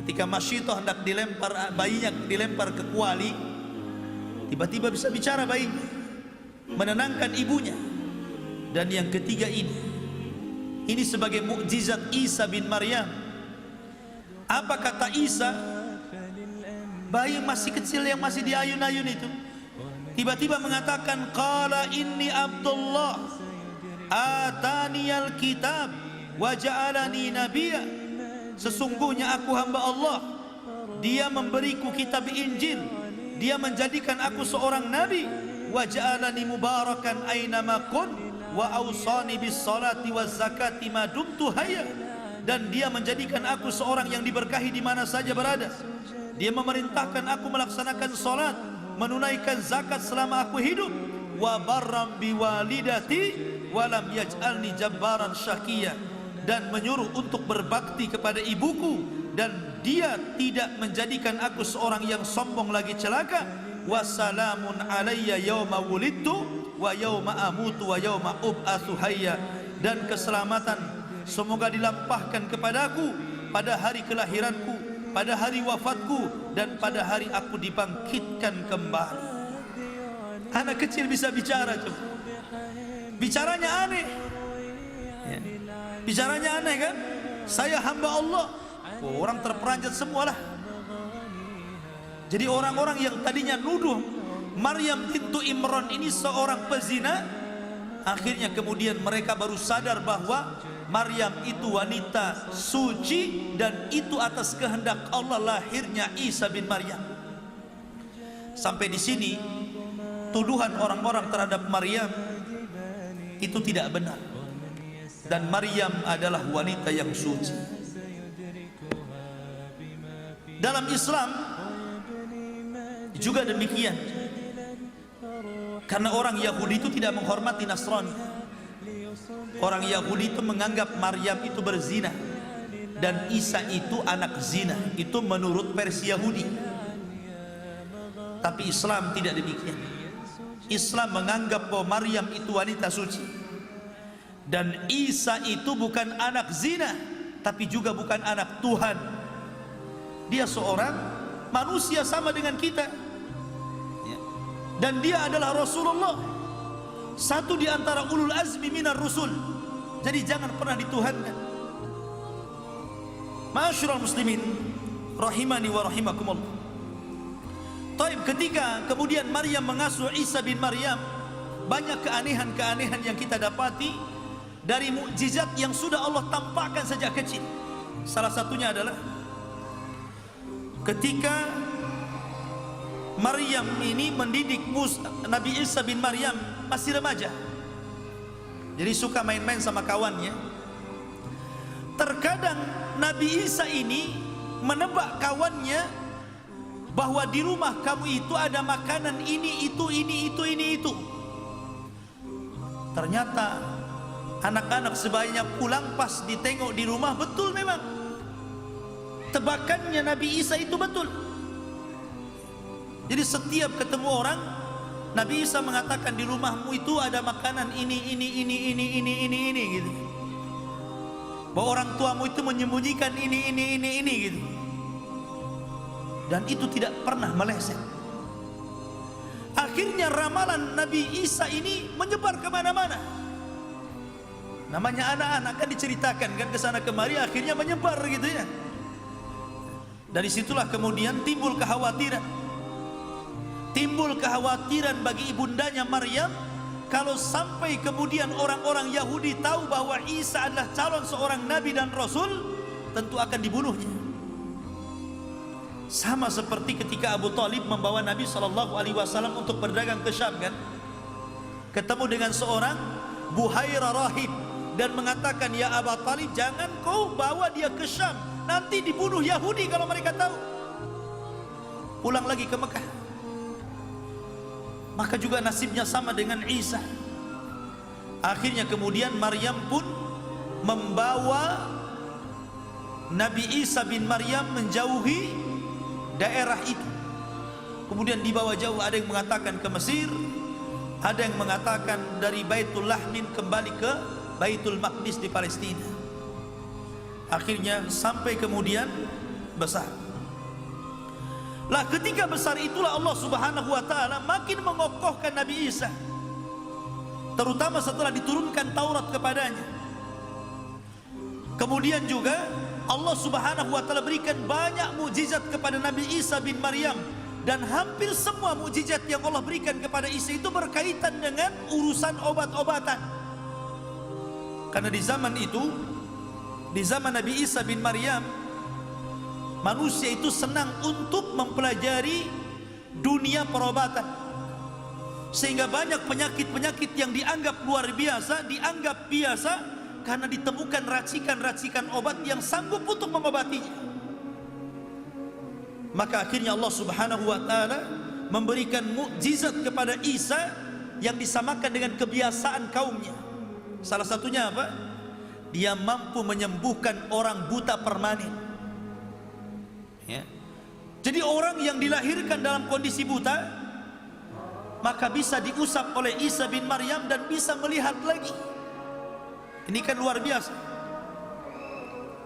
ketika Masyitah hendak dilempar, bayinya dilempar ke kuali, tiba-tiba bisa bicara bayi, menenangkan ibunya. Dan yang ketiga ini sebagai mukjizat Isa bin Maryam. Apa kata Isa? Bayi masih kecil yang masih di ayun-ayun itu tiba-tiba mengatakan, qala inni Abdullah ataniyal kitab wa ja'alani nabiyya. Sesungguhnya aku hamba Allah, Dia memberiku kitab Injil, Dia menjadikan aku seorang nabi. Wa ja'alani mubarakan aynama kun wa awsani bis salati waz zakati ma dumtu hayya. Dan Dia menjadikan aku seorang yang diberkahi di mana saja berada. Dia memerintahkan aku melaksanakan salat, menunaikan zakat selama aku hidup. Wa barram bi walidati wa lam yaj'alni jabbaran syaqiyya. Dan menyuruh untuk berbakti kepada ibuku, dan Dia tidak menjadikan aku seorang yang sombong lagi celaka. Wassalamun alayya yauma wulidtu wa yauma amutu wa yauma ub'atsu hayya. Dan keselamatan semoga dilampahkan kepadaku pada hari kelahiranku, pada hari wafatku, dan pada hari aku dibangkitkan kembali. Anak kecil bisa bicara, coba. Bicaranya aneh. Ya. Bicaranya aneh kan? Saya hamba Allah. Oh, orang terperanjat semualah. Jadi orang-orang yang tadinya nuduh Maryam bintu Imran ini seorang pezina, akhirnya kemudian mereka baru sadar bahwa Maryam itu wanita suci, dan itu atas kehendak Allah lahirnya Isa bin Maryam. Sampai di sini tuduhan orang-orang terhadap Maryam itu tidak benar. Dan Maryam adalah wanita yang suci. Dalam Islam juga demikian. Karena orang Yahudi itu tidak menghormati Nasrani. Orang Yahudi itu menganggap Maryam itu berzina dan Isa itu anak zina. Itu menurut versi Yahudi. Tapi Islam tidak demikian. Islam menganggap bahwa Maryam itu wanita suci. Dan Isa itu bukan anak zina, tapi juga bukan anak Tuhan. Dia seorang manusia sama dengan kita. Dan dia adalah Rasulullah, satu di antara ulul azmi minar rusul. Jadi jangan pernah dituhankan. Ma'asyiral muslimin rahimani wa rahimakumullah. Taib, ketika kemudian Maryam mengasuh Isa bin Maryam, banyak keanehan-keanehan yang kita dapati dari mukjizat yang sudah Allah tampakkan sejak kecil. Salah satunya adalah ketika Maryam ini mendidik Nabi Isa bin Maryam masih remaja. Jadi suka main-main sama kawannya. Terkadang Nabi Isa ini menebak kawannya bahwa di rumah kamu itu ada makanan ini, itu. Ternyata anak-anak sebayanya pulang, pas ditengok di rumah, betul memang tebakannya Nabi Isa itu betul. Jadi setiap ketemu orang, Nabi Isa mengatakan di rumahmu itu ada makanan ini gitu. Bahwa orang tuamu itu menyembunyikan ini gitu. Dan itu tidak pernah meleset. Akhirnya ramalan Nabi Isa ini menyebar kemana-mana. Namanya anak-anak kan diceritakan kan kesana kemari, akhirnya menyebar gitu ya. Dari situlah kemudian timbul kekhawatiran. Timbul kekhawatiran bagi ibundanya Maryam, kalau sampai kemudian orang-orang Yahudi tahu bahwa Isa adalah calon seorang nabi dan rasul, tentu akan dibunuhnya. Sama seperti ketika Abu Talib membawa Nabi SAW untuk berdagang ke Syam kan, ketemu dengan seorang Buhairah rahib dan mengatakan, ya Abu Talib, jangan kau bawa dia ke Syam, nanti dibunuh Yahudi kalau mereka tahu. Pulang lagi ke Mekah. Maka juga nasibnya sama dengan Isa. Akhirnya kemudian Maryam pun membawa Nabi Isa bin Maryam menjauhi daerah itu. Kemudian dibawa jauh, ada yang mengatakan ke Mesir, ada yang mengatakan dari Baitul Lahmin kembali ke Baitul Maqdis di Palestina. Akhirnya sampai kemudian besar. Lah ketika besar itulah Allah Subhanahu wa taala makin mengokohkan Nabi Isa, terutama setelah diturunkan Taurat kepadanya. Kemudian juga Allah Subhanahu wa taala berikan banyak mukjizat kepada Nabi Isa bin Maryam, dan hampir semua mukjizat yang Allah berikan kepada Isa itu berkaitan dengan urusan obat-obatan. Karena di zaman itu, di zaman Nabi Isa bin Maryam, manusia itu senang untuk mempelajari dunia perobatan, sehingga banyak penyakit-penyakit yang dianggap luar biasa dianggap biasa karena ditemukan racikan-racikan obat yang sanggup untuk mengobatinya. Maka akhirnya Allah Subhanahu wa taala memberikan mukjizat kepada Isa yang disamakan dengan kebiasaan kaumnya. Salah satunya apa? Dia mampu menyembuhkan orang buta permanen. Ya. Jadi orang yang dilahirkan dalam kondisi buta, maka bisa diusap oleh Isa bin Maryam dan bisa melihat lagi. Ini kan luar biasa.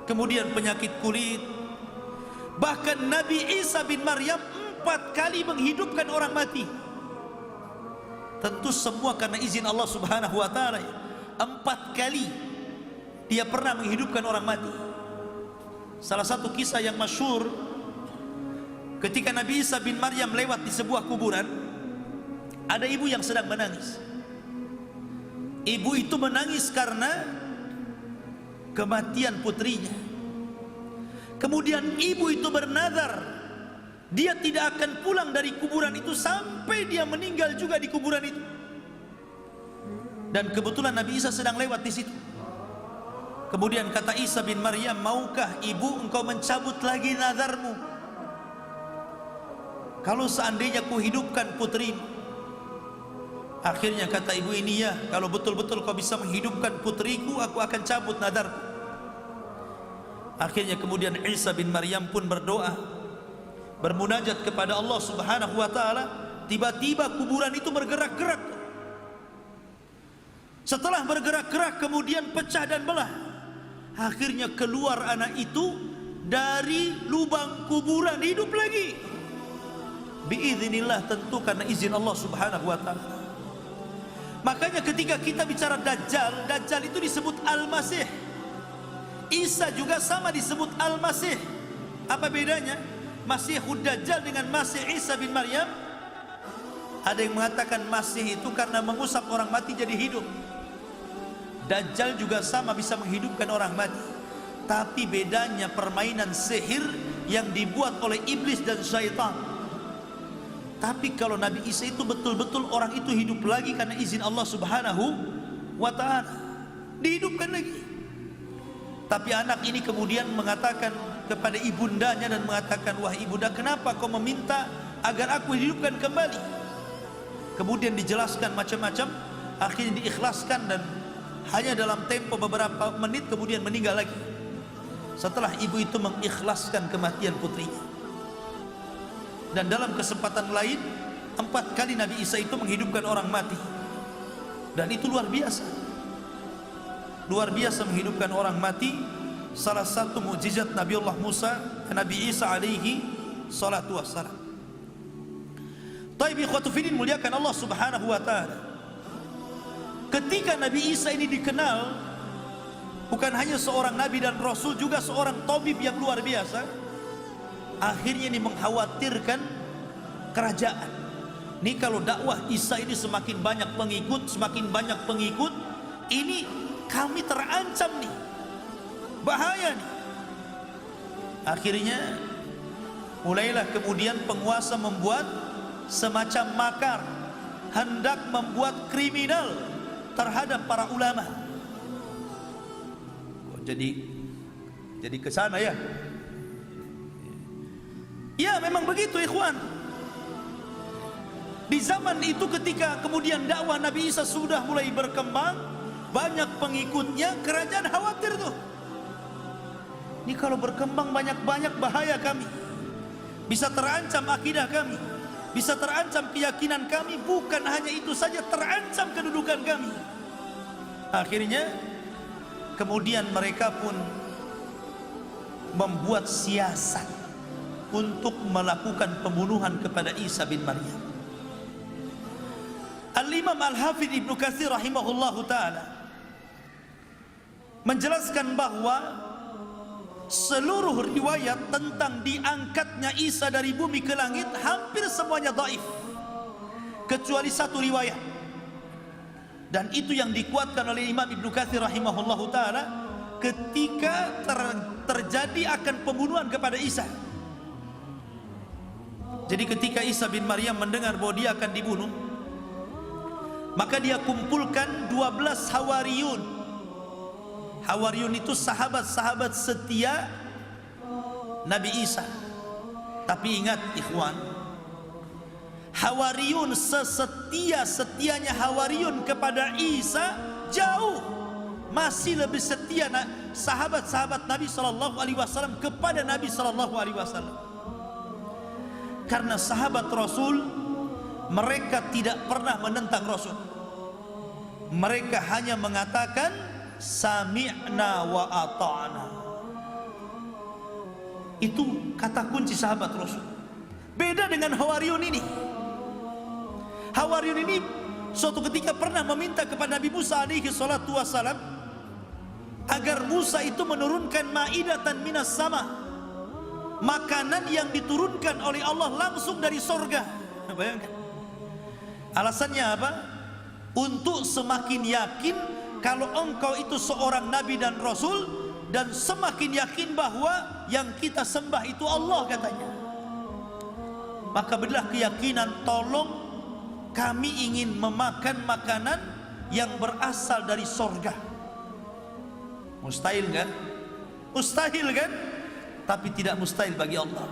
Kemudian penyakit kulit. Bahkan Nabi Isa bin Maryam 4 kali menghidupkan orang mati. Tentu semua karena izin Allah Subhanahu wa taala. 4 kali dia pernah menghidupkan orang mati. Salah satu kisah yang masyhur, ketika Nabi Isa bin Maryam lewat di sebuah kuburan, ada ibu yang sedang menangis. Ibu itu menangis karena kematian putrinya. Kemudian ibu itu bernazar, dia tidak akan pulang dari kuburan itu sampai dia meninggal juga di kuburan itu. Dan kebetulan Nabi Isa sedang lewat di situ. Kemudian kata Isa bin Maryam, maukah ibu engkau mencabut lagi nazarmu? Kalau seandainya ku hidupkan putrimu. Akhirnya kata ibu ini, ya, kalau betul-betul kau bisa menghidupkan putriku, aku akan cabut nadarku. Akhirnya kemudian Isa bin Maryam pun berdoa, bermunajat kepada Allah Subhanahu wa taala. Tiba-tiba kuburan itu bergerak-gerak. Setelah bergerak-gerak kemudian pecah dan belah. Akhirnya keluar anak itu dari lubang kuburan, hidup lagi. Biiznillah, tentu karena izin Allah Subhanahu wa taala. Makanya ketika kita bicara Dajjal, Dajjal itu disebut Al-Masih. Isa juga sama disebut Al-Masih. Apa bedanya Masihud Dajjal dengan Masih Isa bin Maryam? Ada yang mengatakan Masih itu karena mengusap orang mati jadi hidup. Dajjal juga sama, bisa menghidupkan orang mati. Tapi bedanya permainan sihir yang dibuat oleh iblis dan syaitan. Tapi kalau Nabi Isa itu betul-betul orang itu hidup lagi karena izin Allah Subhanahu wa taala, dihidupkan lagi. Tapi anak ini kemudian mengatakan kepada ibundanya dan mengatakan, wah ibunda, kenapa kau meminta agar aku hidupkan kembali? Kemudian dijelaskan macam-macam, akhirnya diikhlaskan dan hanya dalam tempo beberapa menit kemudian meninggal lagi. Setelah ibu itu mengikhlaskan kematian putrinya. Dan dalam kesempatan lain 4 kali Nabi Isa itu menghidupkan orang mati. Dan itu luar biasa. Luar biasa menghidupkan orang mati. Salah satu mukjizat Nabi Allah Musa, Nabi Isa alaihi salatu wassalam. Taib ikhwatu fiddin, muliakan Allah subhanahu wa ta'ala. Ketika Nabi Isa ini dikenal bukan hanya seorang nabi dan rasul, juga seorang tabib yang luar biasa, akhirnya ini mengkhawatirkan kerajaan. Ini kalau dakwah Isa ini semakin banyak pengikut, ini kami terancam nih, bahaya nih. Akhirnya mulailah kemudian penguasa membuat semacam makar, hendak membuat kriminal terhadap para ulama. Jadi ke sana ya. Ya memang begitu ikhwan. Di zaman itu ketika kemudian dakwah Nabi Isa sudah mulai berkembang, banyak pengikutnya, kerajaan khawatir tuh. Ini kalau berkembang banyak-banyak bahaya kami. Bisa terancam akidah kami, bisa terancam keyakinan kami, bukan hanya itu saja, terancam kedudukan kami. Akhirnya kemudian mereka pun membuat siasat untuk melakukan pembunuhan kepada Isa bin Maryam. Al-Imam Al-Hafidh Ibnu Katsir rahimahullahu ta'ala menjelaskan bahwa seluruh riwayat tentang diangkatnya Isa dari bumi ke langit hampir semuanya dhaif, kecuali satu riwayat, dan itu yang dikuatkan oleh Imam Ibnu Katsir rahimahullahu ta'ala ketika terjadi akan pembunuhan kepada Isa. Jadi ketika Isa bin Maryam mendengar bahwa dia akan dibunuh, maka dia kumpulkan 12 Hawariyun. Hawariyun itu sahabat-sahabat setia Nabi Isa. Tapi ingat ikhwan, Hawariyun sesetia-setianya Hawariyun kepada Isa jauh masih lebih setia sahabat-sahabat Nabi SAW kepada Nabi SAW. Karena sahabat Rasul, mereka tidak pernah menentang Rasul. Mereka hanya mengatakan sami'na wa ata'na. Itu kata kunci sahabat Rasul. Beda dengan Hawariyun ini. Hawariyun ini suatu ketika pernah meminta kepada Nabi Musa alaihi salatu wassalam agar Musa itu menurunkan ma'idatan minas sama, makanan yang diturunkan oleh Allah langsung dari sorga. Bayangkan. Alasannya apa? Untuk semakin yakin kalau engkau itu seorang nabi dan rasul, dan semakin yakin bahwa yang kita sembah itu Allah katanya. Maka berilah keyakinan, tolong kami ingin memakan makanan yang berasal dari sorga. Mustahil kan? Mustahil kan? Tapi tidak mustahil bagi Allah.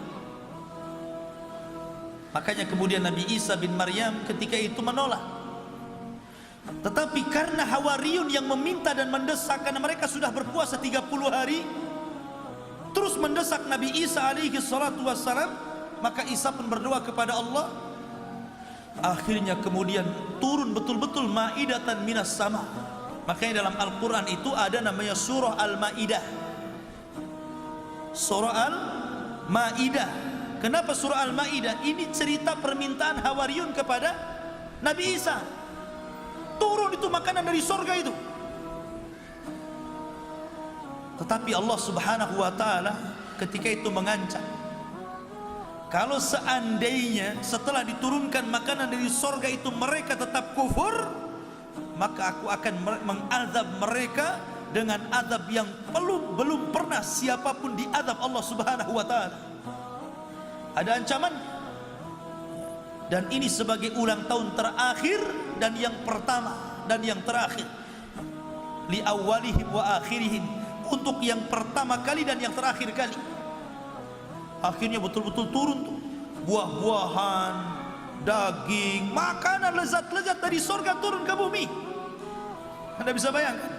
Makanya kemudian Nabi Isa bin Maryam ketika itu menolak. Tetapi karena Hawariyun yang meminta dan mendesak, karena mereka sudah berpuasa 30 hari terus mendesak Nabi Isa alaihi salatu wassalam, maka Isa pun berdoa kepada Allah. Akhirnya kemudian turun betul-betul ma'idatan minas sama. Makanya dalam Al-Quran itu ada namanya surah Al-Ma'idah. Surah Al-Ma'idah. Kenapa surah Al-Ma'idah? Ini cerita permintaan Hawariyun kepada Nabi Isa. Turun itu makanan dari surga itu. Tetapi Allah subhanahu wa ta'ala ketika itu mengancam, kalau seandainya setelah diturunkan makanan dari surga itu mereka tetap kufur, maka aku akan mengazab mereka dengan azab yang belum pernah siapapun diazab Allah subhanahu wa ta'ala. Ada ancaman. Dan ini sebagai ulang tahun terakhir dan yang pertama dan yang terakhir, li awwalihim wa akhirihim, untuk yang pertama kali dan yang terakhir kali. Akhirnya betul-betul turun tuh buah-buahan, daging, makanan lezat-lezat dari surga turun ke bumi. Anda bisa bayangkan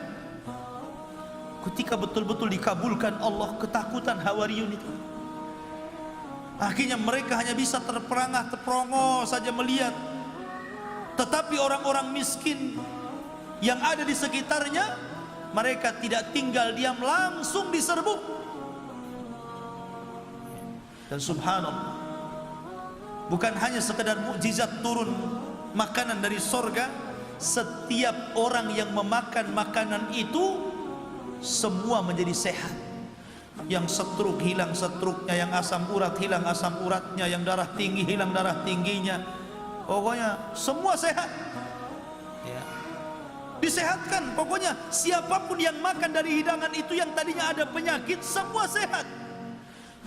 ketika betul-betul dikabulkan Allah ketakutan Hawariyun itu. Akhirnya mereka hanya bisa terperangah-terperongos saja melihat. Tetapi orang-orang miskin yang ada di sekitarnya, mereka tidak tinggal diam, langsung diserbu. Dan subhanallah, Bukan hanya sekedar mukjizat turun makanan dari sorga, setiap orang yang memakan makanan itu semua menjadi sehat. Yang stroke hilang stroke-nya, yang asam urat hilang asam uratnya, yang darah tinggi hilang darah tingginya. Pokoknya semua sehat. Ya. Disehatkan. Pokoknya siapapun yang makan dari hidangan itu yang tadinya ada penyakit, semua sehat.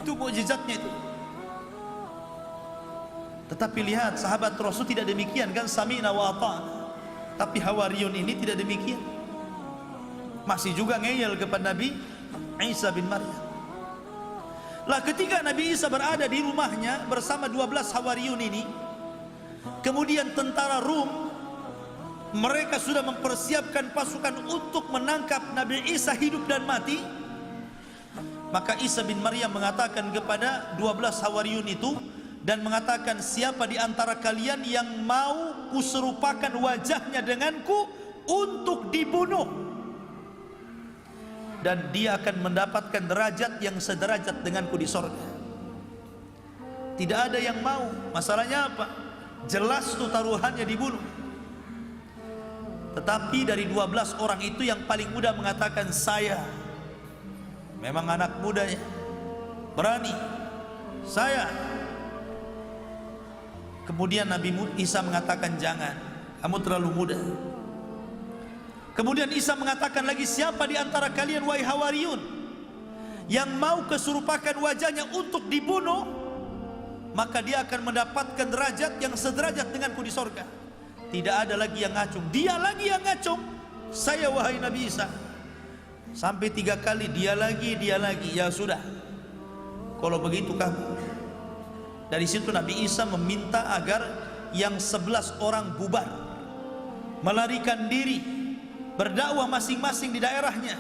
Itu mukjizatnya itu. Tetapi lihat, sahabat Rasul tidak demikian kan, sami'na wa ata'na. Tapi Hawariyun ini tidak demikian. Masih juga ngeyel kepada Nabi Isa bin Maryam. Lah ketika Nabi Isa berada di rumahnya bersama 12 Hawariyun ini, kemudian tentara Rum, mereka sudah mempersiapkan pasukan untuk menangkap Nabi Isa hidup dan mati. Maka Isa bin Maryam mengatakan kepada 12 Hawariyun itu, dan mengatakan, siapa di antara kalian yang mau kuserupakan wajahnya denganku untuk dibunuh, dan dia akan mendapatkan derajat yang sederajat denganku di sorga. Tidak ada yang mau. Masalahnya apa? Jelas tuh taruhannya dibunuh. Tetapi dari 12 orang itu yang paling muda mengatakan, saya. Memang anak mudanya berani, saya. Kemudian Nabi Isa mengatakan, jangan, kamu terlalu muda. Kemudian Isa mengatakan lagi, siapa di antara kalian wahai Hawariyun yang mau keserupakan wajahnya untuk dibunuh, maka dia akan mendapatkan derajat yang sederajat denganku di sorga. Tidak ada lagi yang ngacung, dia lagi yang ngacung, saya wahai Nabi Isa. Sampai 3 kali, dia lagi, ya sudah, kalau begitu kamu. Dari situ Nabi Isa meminta agar yang 11 orang bubar, melarikan diri, berdakwah masing-masing di daerahnya.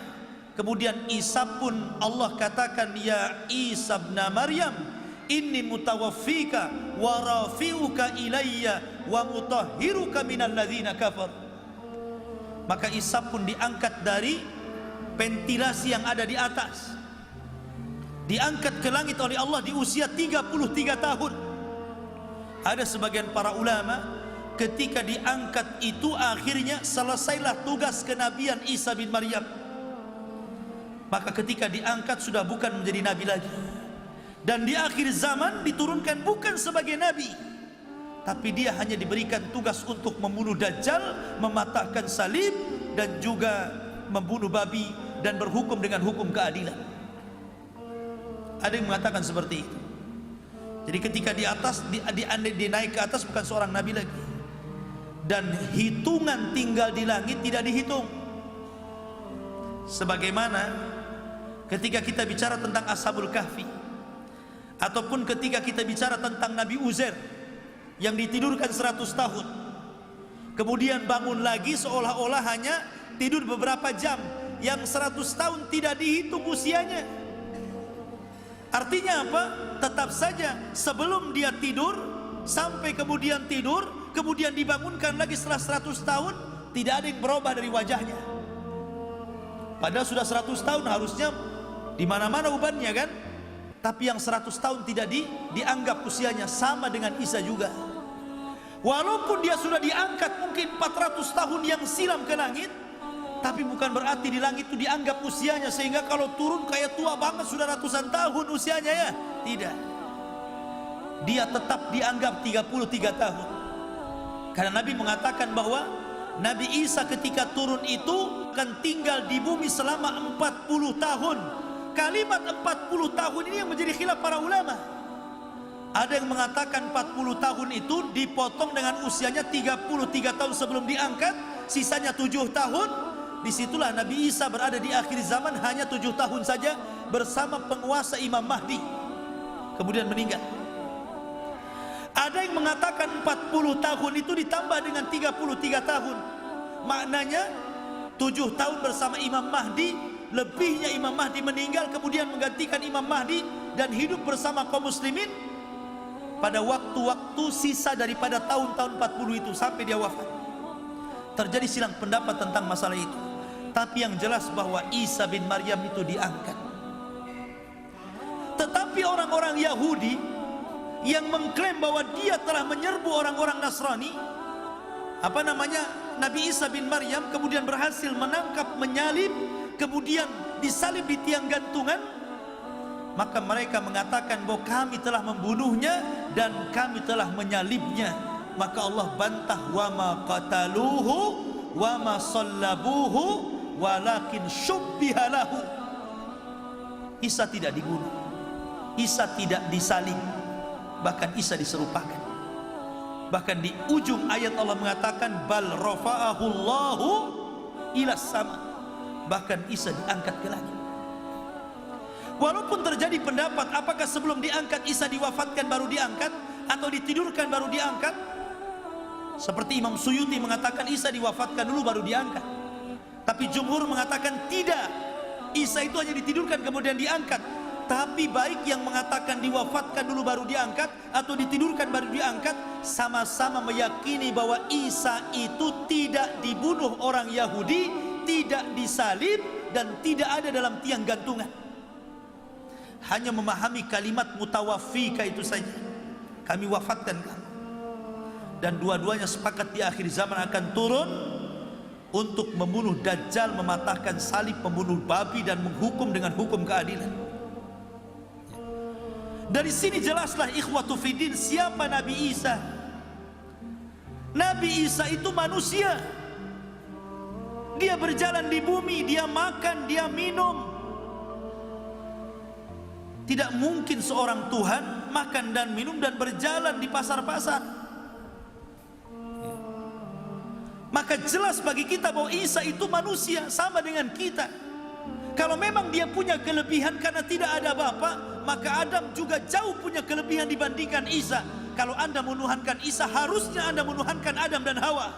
Kemudian Isa pun Allah katakan, ya Isa bin Maryam, inni mutawaffika wa rafi'uka ilayya wa mutahhiruka minal ladzina kafar. Maka Isa pun diangkat dari ventilasi yang ada di atas, diangkat ke langit oleh Allah di usia 33 tahun. Ada sebagian para ulama, ketika diangkat itu akhirnya selesailah tugas kenabian Isa bin Maryam. Maka ketika diangkat sudah bukan menjadi nabi lagi, dan di akhir zaman diturunkan bukan sebagai nabi, tapi dia hanya diberikan tugas untuk membunuh Dajjal, mematahkan salib, dan juga membunuh babi, dan berhukum dengan hukum keadilan. Ada yang mengatakan seperti itu. Jadi ketika di atas, dinaik ke atas bukan seorang nabi lagi, dan hitungan tinggal di langit tidak dihitung. Sebagaimana ketika kita bicara tentang Ashabul Kahfi, ataupun ketika kita bicara tentang Nabi Uzair yang ditidurkan 100 tahun, kemudian bangun lagi seolah-olah hanya tidur beberapa jam, yang 100 tahun tidak dihitung usianya. Artinya apa? Tetap saja sebelum dia tidur, sampai kemudian tidur, kemudian dibangunkan lagi setelah 100 tahun, tidak ada yang berubah dari wajahnya. Padahal sudah 100 tahun harusnya di mana-mana ubannya kan? Tapi yang 100 tahun tidak dianggap usianya, sama dengan Isa juga. Walaupun dia sudah diangkat mungkin 400 tahun yang silam ke langit, tapi bukan berarti di langit itu dianggap usianya, sehingga kalau turun kayak tua banget sudah ratusan tahun usianya ya. Tidak. Dia tetap dianggap 33 tahun. Karena Nabi mengatakan bahwa Nabi Isa ketika turun itu akan tinggal di bumi selama 40 tahun. Kalimat 40 tahun ini yang menjadi khilaf para ulama. Ada yang mengatakan 40 tahun itu dipotong dengan usianya 33 tahun sebelum diangkat, sisanya 7 tahun. Disitulah Nabi Isa berada di akhir zaman hanya 7 tahun saja bersama penguasa Imam Mahdi, kemudian meninggal. Ada yang mengatakan 40 tahun itu ditambah dengan 33 tahun, maknanya 7 tahun bersama Imam Mahdi, lebihnya Imam Mahdi meninggal, kemudian menggantikan Imam Mahdi dan hidup bersama kaum muslimin pada waktu-waktu sisa daripada tahun-tahun 40 itu sampai dia wafat. Terjadi silang pendapat tentang masalah itu, tapi yang jelas bahwa Isa bin Maryam itu diangkat. Tetapi orang-orang Yahudi yang mengklaim bahwa dia telah menyerbu orang-orang Nasrani, Nabi Isa bin Maryam, kemudian berhasil menangkap, menyalib, kemudian disalib di tiang gantungan, maka mereka mengatakan bahwa kami telah membunuhnya dan kami telah menyalibnya. Maka Allah bantah, wa ma qataluhu wa ma sallabuhu walakin syubbiha lahu. Isa tidak dibunuh, Isa tidak disalib, bahkan Isa diserupakan. Bahkan di ujung ayat Allah mengatakan bal rafa'ahu Allahu ila sama, bahkan Isa diangkat ke langit. Walaupun terjadi pendapat apakah sebelum diangkat Isa diwafatkan baru diangkat atau ditidurkan baru diangkat, seperti Imam Suyuti mengatakan Isa diwafatkan dulu baru diangkat, tapi jumhur mengatakan tidak, Isa itu hanya ditidurkan kemudian diangkat. Tapi baik yang mengatakan diwafatkan dulu baru diangkat atau ditidurkan baru diangkat, sama-sama meyakini bahwa Isa itu tidak dibunuh orang Yahudi, tidak disalib, dan tidak ada dalam tiang gantungan. Hanya memahami kalimat mutawaffika itu saja, kami wafatkan kamu. Dan dua-duanya sepakat di akhir zaman akan turun untuk membunuh Dajjal, mematahkan salib, membunuh babi, dan menghukum dengan hukum keadilan. Dari sini jelaslah ikhwatu fiddin siapa Nabi Isa. Nabi Isa itu manusia. Dia berjalan di bumi, dia makan, dia minum. Tidak mungkin seorang Tuhan makan dan minum dan berjalan di pasar-pasar. Maka jelas bagi kita bahwa Isa itu manusia sama dengan kita. Kalau memang dia punya kelebihan karena tidak ada bapa, maka Adam juga jauh punya kelebihan dibandingkan Isa. Kalau Anda menuhankan Isa, harusnya Anda menuhankan Adam dan Hawa,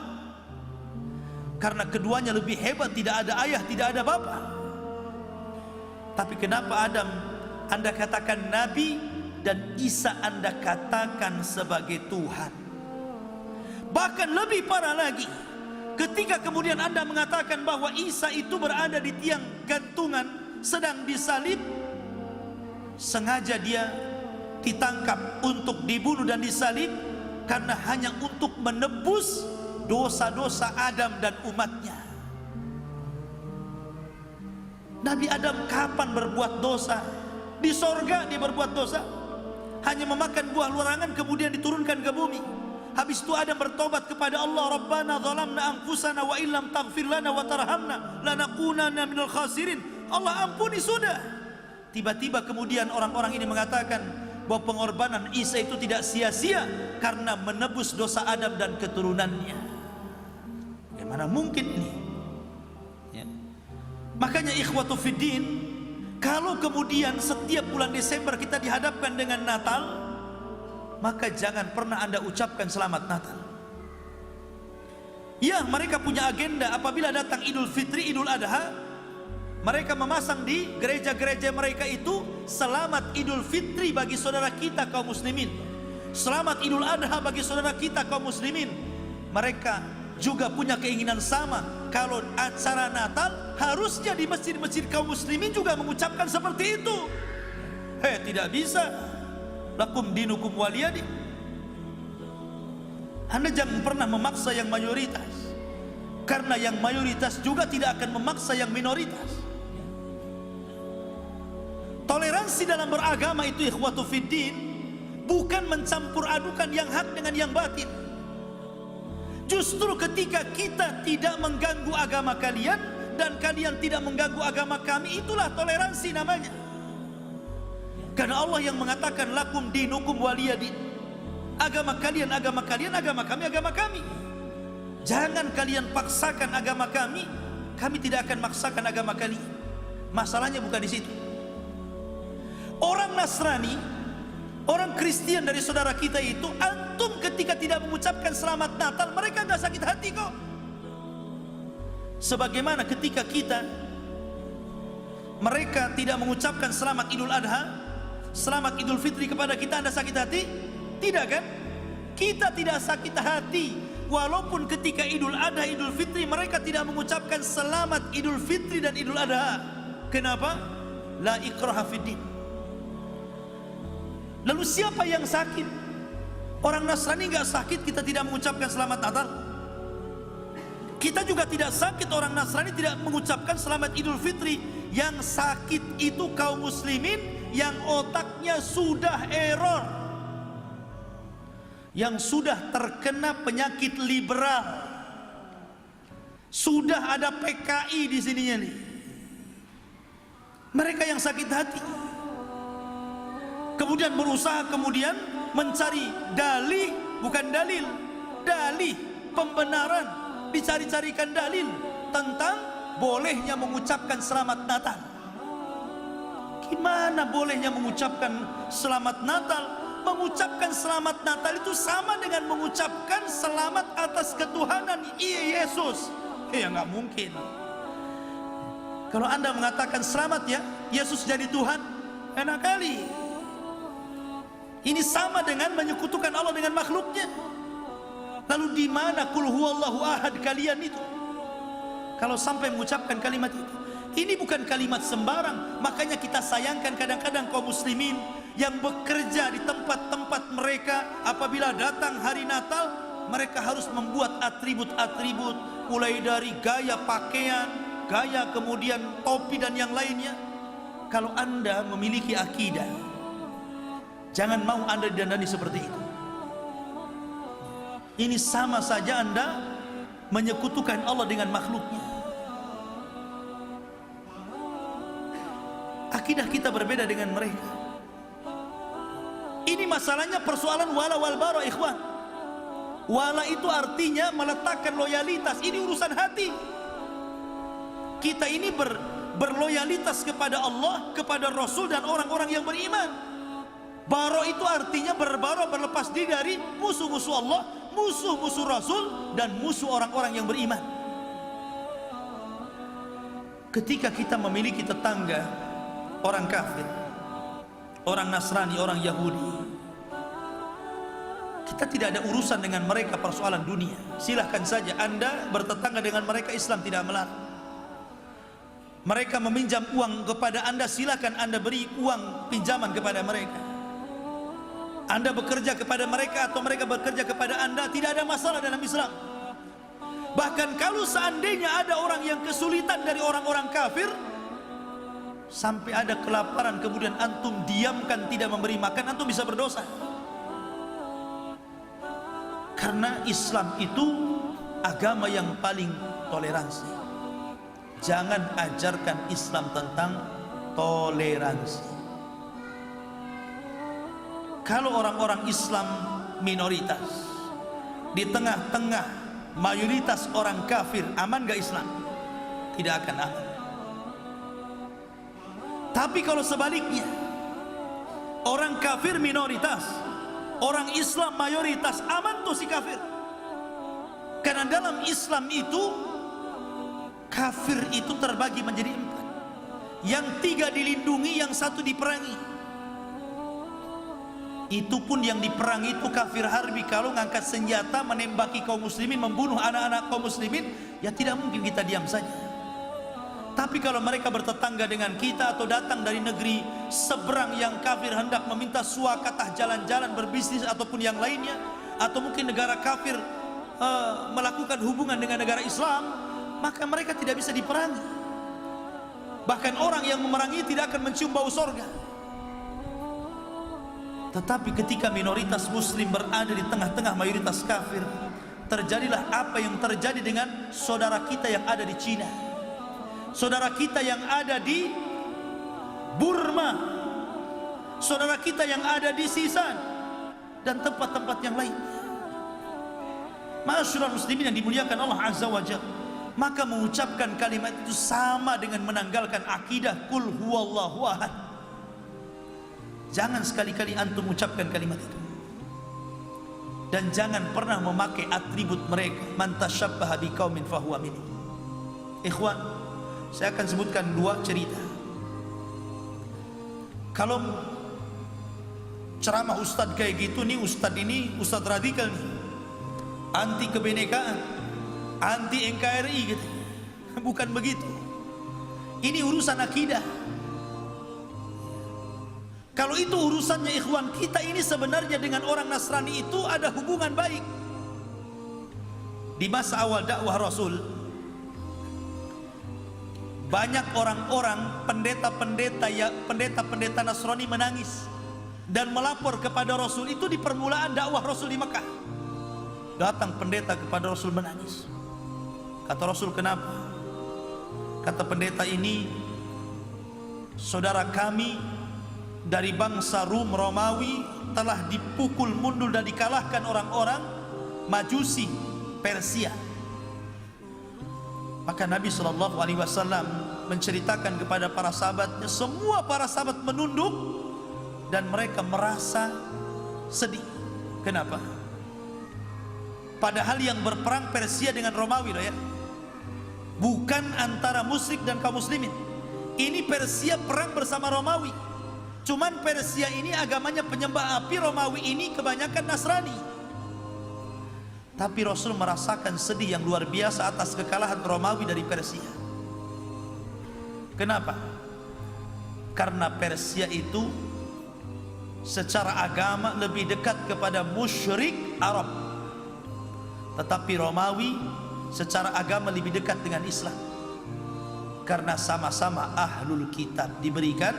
karena keduanya lebih hebat, tidak ada ayah, tidak ada bapa. Tapi kenapa Adam Anda katakan Nabi dan Isa Anda katakan sebagai Tuhan? Bahkan lebih parah lagi, ketika kemudian Anda mengatakan bahwa Isa itu berada di tiang gantungan sedang disalib, sengaja dia ditangkap untuk dibunuh dan disalib karena hanya untuk menebus dosa-dosa Adam dan umatnya. Nabi Adam kapan berbuat dosa? Di sorga dia berbuat dosa, hanya memakan buah larangan kemudian diturunkan ke bumi. Habis itu Adam bertobat kepada Allah, Rabbana zalamna anfusana wa illam taghfir lana wa tarhamna lanakunanna minal khasirin. Allah ampuni sudah. Tiba-tiba kemudian orang-orang ini mengatakan bahwa pengorbanan Isa itu tidak sia-sia karena menebus dosa Adam dan keturunannya. Bagaimana mungkin ini? Ya. Makanya ikhwatu fiddin, kalau kemudian setiap bulan Desember kita dihadapkan dengan Natal, maka jangan pernah Anda ucapkan selamat Natal. Ya, mereka punya agenda apabila datang Idul Fitri, Idul Adha, mereka memasang di gereja-gereja mereka itu selamat Idul Fitri bagi saudara kita kaum muslimin, selamat Idul Adha bagi saudara kita kaum muslimin. Mereka juga punya keinginan sama. Kalau acara Natal, harusnya di masjid-masjid kaum muslimin juga mengucapkan seperti itu. Tidak bisa. Lakum dinukum waliyadi. Anda jangan pernah memaksa yang mayoritas, karena yang mayoritas juga tidak akan memaksa yang minoritas. Toleransi dalam beragama itu ikhwatu fiddin bukan mencampur adukan yang hak dengan yang batin. Justru ketika kita tidak mengganggu agama kalian dan kalian tidak mengganggu agama kami, itulah toleransi namanya. Karena Allah yang mengatakan lakum dinukum waliyadin. Agama kalian agama kalian, agama kami agama kami. Jangan kalian paksakan agama kami, kami tidak akan maksakan agama kalian. Masalahnya bukan di situ. Orang Nasrani, orang Kristen dari saudara kita itu, antum ketika tidak mengucapkan selamat Natal, mereka gak sakit hati kok. Sebagaimana ketika kita, mereka tidak mengucapkan selamat Idul Adha, selamat Idul Fitri kepada kita, Anda sakit hati? Tidak kan? Kita tidak sakit hati walaupun ketika Idul Adha, Idul Fitri mereka tidak mengucapkan selamat Idul Fitri dan Idul Adha. Kenapa? La ikraha fiddin. Lalu siapa yang sakit? Orang Nasrani nggak sakit, kita tidak mengucapkan selamat Natal. Kita juga tidak sakit, orang Nasrani tidak mengucapkan selamat Idul Fitri. Yang sakit itu kaum muslimin yang otaknya sudah error, yang sudah terkena penyakit liberal. Sudah ada PKI di sininya nih. Mereka yang sakit hati. Kemudian berusaha mencari dalih, bukan dalil, dalih pembenaran, dicari-carikan dalil tentang bolehnya mengucapkan selamat Natal. Gimana bolehnya mengucapkan selamat Natal? Mengucapkan selamat Natal itu sama dengan mengucapkan selamat atas ketuhanan Yesus. Ya nggak mungkin. Kalau Anda mengatakan selamat ya Yesus jadi Tuhan, enak kali. Ini sama dengan menyekutukan Allah dengan makhluknya. Lalu di mana qul huwallahu ahad kalian itu? Kalau sampai mengucapkan kalimat itu, ini bukan kalimat sembarang. Makanya kita sayangkan kadang-kadang kaum muslimin yang bekerja di tempat-tempat mereka, apabila datang hari Natal, mereka harus membuat atribut-atribut, mulai dari gaya pakaian, gaya kemudian topi dan yang lainnya. Kalau Anda memiliki akidah, jangan mau Anda didandani seperti itu. Ini sama saja Anda menyekutukan Allah dengan makhluknya. Akidah kita berbeda dengan mereka. Ini masalahnya persoalan wala wal bara, ikhwan. Wala itu artinya meletakkan loyalitas. Ini urusan hati. Kita ini berloyalitas kepada Allah, kepada Rasul dan orang-orang yang beriman. Baro itu artinya berlepas diri dari musuh-musuh Allah, musuh-musuh Rasul dan musuh orang-orang yang beriman. Ketika kita memiliki tetangga orang kafir, orang Nasrani, orang Yahudi, kita tidak ada urusan dengan mereka persoalan dunia. Silahkan saja Anda bertetangga dengan mereka, Islam tidak melarang. Mereka meminjam uang kepada Anda, silahkan Anda beri uang pinjaman kepada mereka. Anda bekerja kepada mereka atau mereka bekerja kepada Anda, tidak ada masalah dalam Islam. Bahkan kalau seandainya ada orang yang kesulitan dari orang-orang kafir, sampai ada kelaparan kemudian antum diamkan, tidak memberi makan, antum bisa berdosa. Karena Islam itu agama yang paling toleransi. Jangan ajarkan Islam tentang toleransi. Kalau orang-orang Islam minoritas, di tengah-tengah mayoritas orang kafir, aman gak Islam? Tidak akan aman. Tapi kalau sebaliknya, orang kafir minoritas, orang Islam mayoritas, aman tuh si kafir. Karena dalam Islam itu, kafir itu terbagi menjadi 4. Yang 3 dilindungi, yang 1 diperangi. Itu pun yang diperangi itu kafir harbi. Kalau ngangkat senjata menembaki kaum muslimin, membunuh anak-anak kaum muslimin, ya tidak mungkin kita diam saja. Tapi kalau mereka bertetangga dengan kita atau datang dari negeri seberang yang kafir hendak meminta suakatah jalan-jalan berbisnis ataupun yang lainnya, atau mungkin negara kafir melakukan hubungan dengan negara Islam, maka mereka tidak bisa diperangi. Bahkan orang yang memerangi tidak akan mencium bau sorga. Tetapi ketika minoritas muslim berada di tengah-tengah mayoritas kafir, terjadilah apa yang terjadi dengan saudara kita yang ada di Cina, saudara kita yang ada di Burma, saudara kita yang ada di Sisan dan tempat-tempat yang lain. Ma'asyiral muslimin yang dimuliakan Allah Azza wa Jalla, maka mengucapkan kalimat itu sama dengan menanggalkan akidah qul huwallahu ahad. Jangan sekali-kali antum ucapkan kalimat itu. Dan jangan pernah memakai atribut mereka. Man tasyabbaha biqaumin fahuwa minhum. Ikhwan, saya akan sebutkan 2 cerita. Kalau ceramah ustadz kayak gitu nih, ustadz ini ustadz radikal nih, anti kebinekaan, anti NKRI gitu. Bukan begitu. Ini urusan akidah. Kalau itu urusannya ikhwan, kita ini sebenarnya dengan orang Nasrani itu ada hubungan baik. Di masa awal dakwah Rasul, banyak orang-orang pendeta-pendeta Nasrani menangis dan melapor kepada Rasul. Itu di permulaan dakwah Rasul di Mekah. Datang pendeta kepada Rasul menangis. Kata Rasul, kenapa? Kata pendeta ini, saudara kami dari bangsa Rum Romawi telah dipukul mundur dan dikalahkan orang-orang Majusi Persia. Maka Nabi SAW menceritakan kepada para sahabatnya, semua para sahabat menunduk dan mereka merasa sedih. Kenapa? Padahal yang berperang Persia dengan Romawi loh ya, bukan antara musyrik dan kaum muslimin. Ini Persia perang bersama Romawi. Cuman Persia ini agamanya penyembah api, Romawi ini kebanyakan Nasrani. Tapi Rasul merasakan sedih yang luar biasa atas kekalahan Romawi dari Persia. Kenapa? Karena Persia itu secara agama lebih dekat kepada musyrik Arab, tetapi Romawi secara agama lebih dekat dengan Islam. Karena sama-sama ahlul kitab, diberikan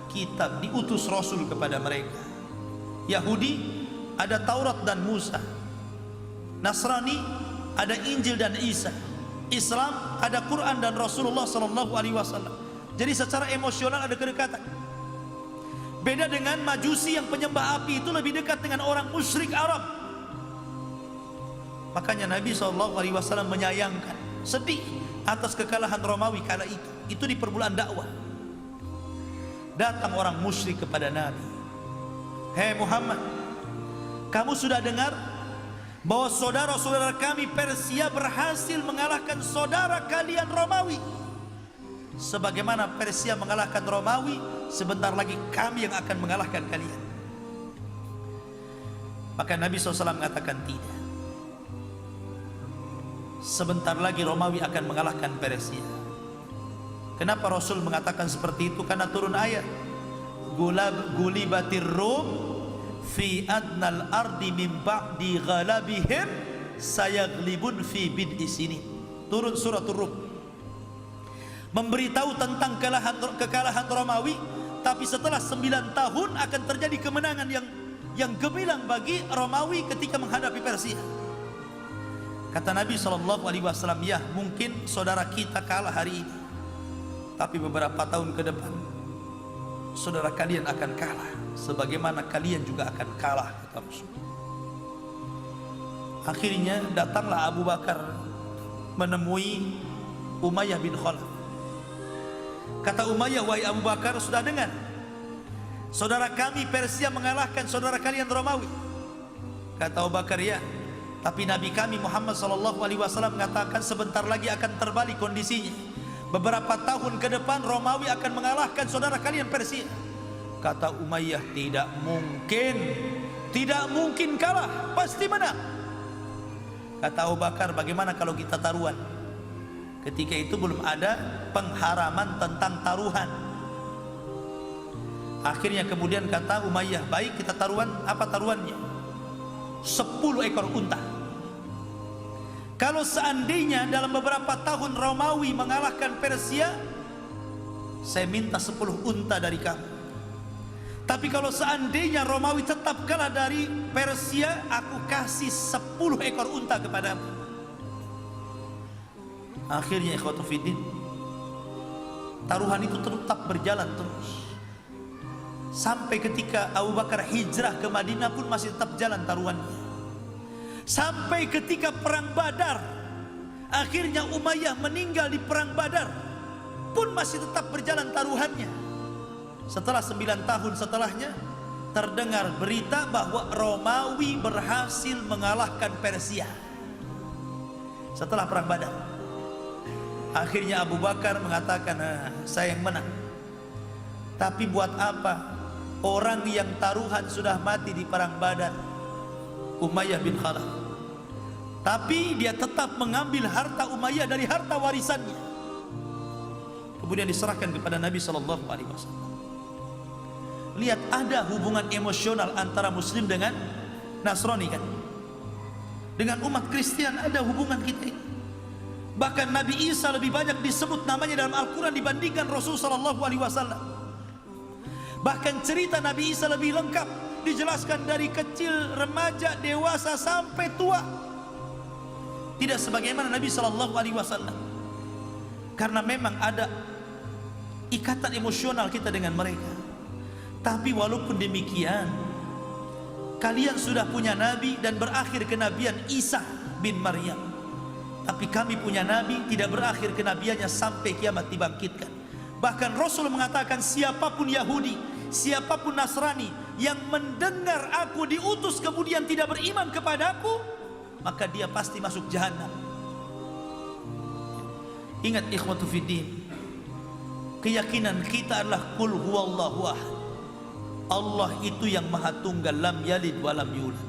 kitab, diutus Rasul kepada mereka. Yahudi ada Taurat dan Musa, Nasrani ada Injil dan Isa, Islam ada Quran dan Rasulullah SAW. Jadi secara emosional ada kedekatan. Beda dengan Majusi yang penyembah api, itu lebih dekat dengan orang musyrik Arab. Makanya Nabi SAW menyayangkan, sedih atas kekalahan Romawi kala itu. Itu di permulaan dakwah. Datang orang musyrik kepada Nabi, "Hei Muhammad, kamu sudah dengar bahwa saudara-saudara kami Persia berhasil mengalahkan saudara kalian Romawi? Sebagaimana Persia mengalahkan Romawi, sebentar lagi kami yang akan mengalahkan kalian." Maka Nabi SAW mengatakan tidak. Sebentar lagi Romawi akan mengalahkan Persia. Kenapa Rasul mengatakan seperti itu? Karena turun ayat, gulibatir Rum fi adnal ardi min ba'di ghalabihim sayaglibun fi bid'i sinin. Turun surat Rum, memberitahu tentang kekalahan Romawi, tapi setelah 9 tahun akan terjadi kemenangan yang gemilang bagi Romawi ketika menghadapi Persia. Kata Nabi SAW, ya mungkin saudara kita kalah hari ini, tapi beberapa tahun ke depan saudara kalian akan kalah, sebagaimana kalian juga akan kalah, kata Rasul. Akhirnya datanglah Abu Bakar menemui Umayyah bin Khalaf. Kata Umayyah, wahai Abu Bakar, sudah dengar saudara kami Persia mengalahkan saudara kalian Romawi? Kata Abu Bakar, ya, tapi Nabi kami Muhammad SAW mengatakan sebentar lagi akan terbalik kondisinya. Beberapa tahun ke depan Romawi akan mengalahkan saudara kalian Persia. Kata Umayyah, tidak mungkin kalah, pasti menang. Kata Abu Bakar, bagaimana kalau kita taruhan? Ketika itu belum ada pengharaman tentang taruhan. Akhirnya kemudian kata Umayyah, baik kita taruhan. Apa taruhannya? 10 ekor unta. Kalau seandainya dalam beberapa tahun Romawi mengalahkan Persia, saya minta 10 unta dari kamu. Tapi kalau seandainya Romawi tetap kalah dari Persia, aku kasih 10 ekor unta kepadamu. Akhirnya ikhwatu fiddin, taruhan itu tetap berjalan terus. Sampai ketika Abu Bakar hijrah ke Madinah pun masih tetap jalan taruhannya. Sampai ketika perang Badar, akhirnya Umayyah meninggal di perang Badar, pun masih tetap berjalan taruhannya. Setelah 9 tahun setelahnya, terdengar berita bahwa Romawi berhasil mengalahkan Persia. Setelah perang Badar, akhirnya Abu Bakar mengatakan, saya yang menang. Tapi buat apa? Orang yang taruhan sudah mati di perang Badar, Umayyah bin Khalaf. Tapi dia tetap mengambil harta Umayyah dari harta warisannya, kemudian diserahkan kepada Nabi SAW. Lihat, ada hubungan emosional antara Muslim dengan Nasrani kan? Dengan umat Kristen ada hubungan kita ini. Bahkan Nabi Isa lebih banyak disebut namanya dalam Al-Quran dibandingkan Rasul Sallallahu Alaihi Wasallam. Bahkan cerita Nabi Isa lebih lengkap, dijelaskan dari kecil, remaja, dewasa sampai tua. Tidak sebagaimana Nabi Sallallahu Alaihi Wasallam. Karena memang ada ikatan emosional kita dengan mereka. Tapi walaupun demikian, kalian sudah punya Nabi dan berakhir kenabian Isa bin Maryam. Tapi kami punya Nabi tidak berakhir kenabiannya sampai kiamat dibangkitkan. Bahkan Rasul mengatakan, siapapun Yahudi, siapapun Nasrani yang mendengar aku diutus kemudian tidak beriman kepadaku, maka dia pasti masuk jahanam. Ingat ikhwatu fiddin, keyakinan kita adalah qul huwallahu ahad. Allah itu yang maha tunggal, lam yalid wa lam yulad.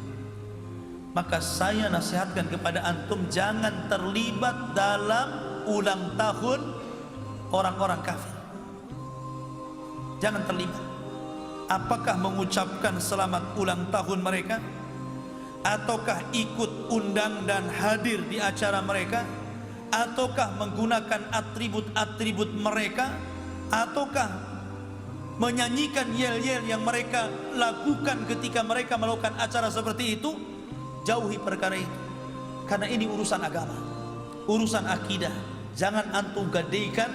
Maka saya nasihatkan kepada antum, jangan terlibat dalam ulang tahun orang-orang kafir. Jangan terlibat. Apakah mengucapkan selamat ulang tahun mereka, ataukah ikut undang dan hadir di acara mereka, ataukah menggunakan atribut-atribut mereka, ataukah menyanyikan yel-yel yang mereka lakukan ketika mereka melakukan acara seperti itu. Jauhi perkara itu, karena ini urusan agama, urusan akidah. Jangan antum gadaikan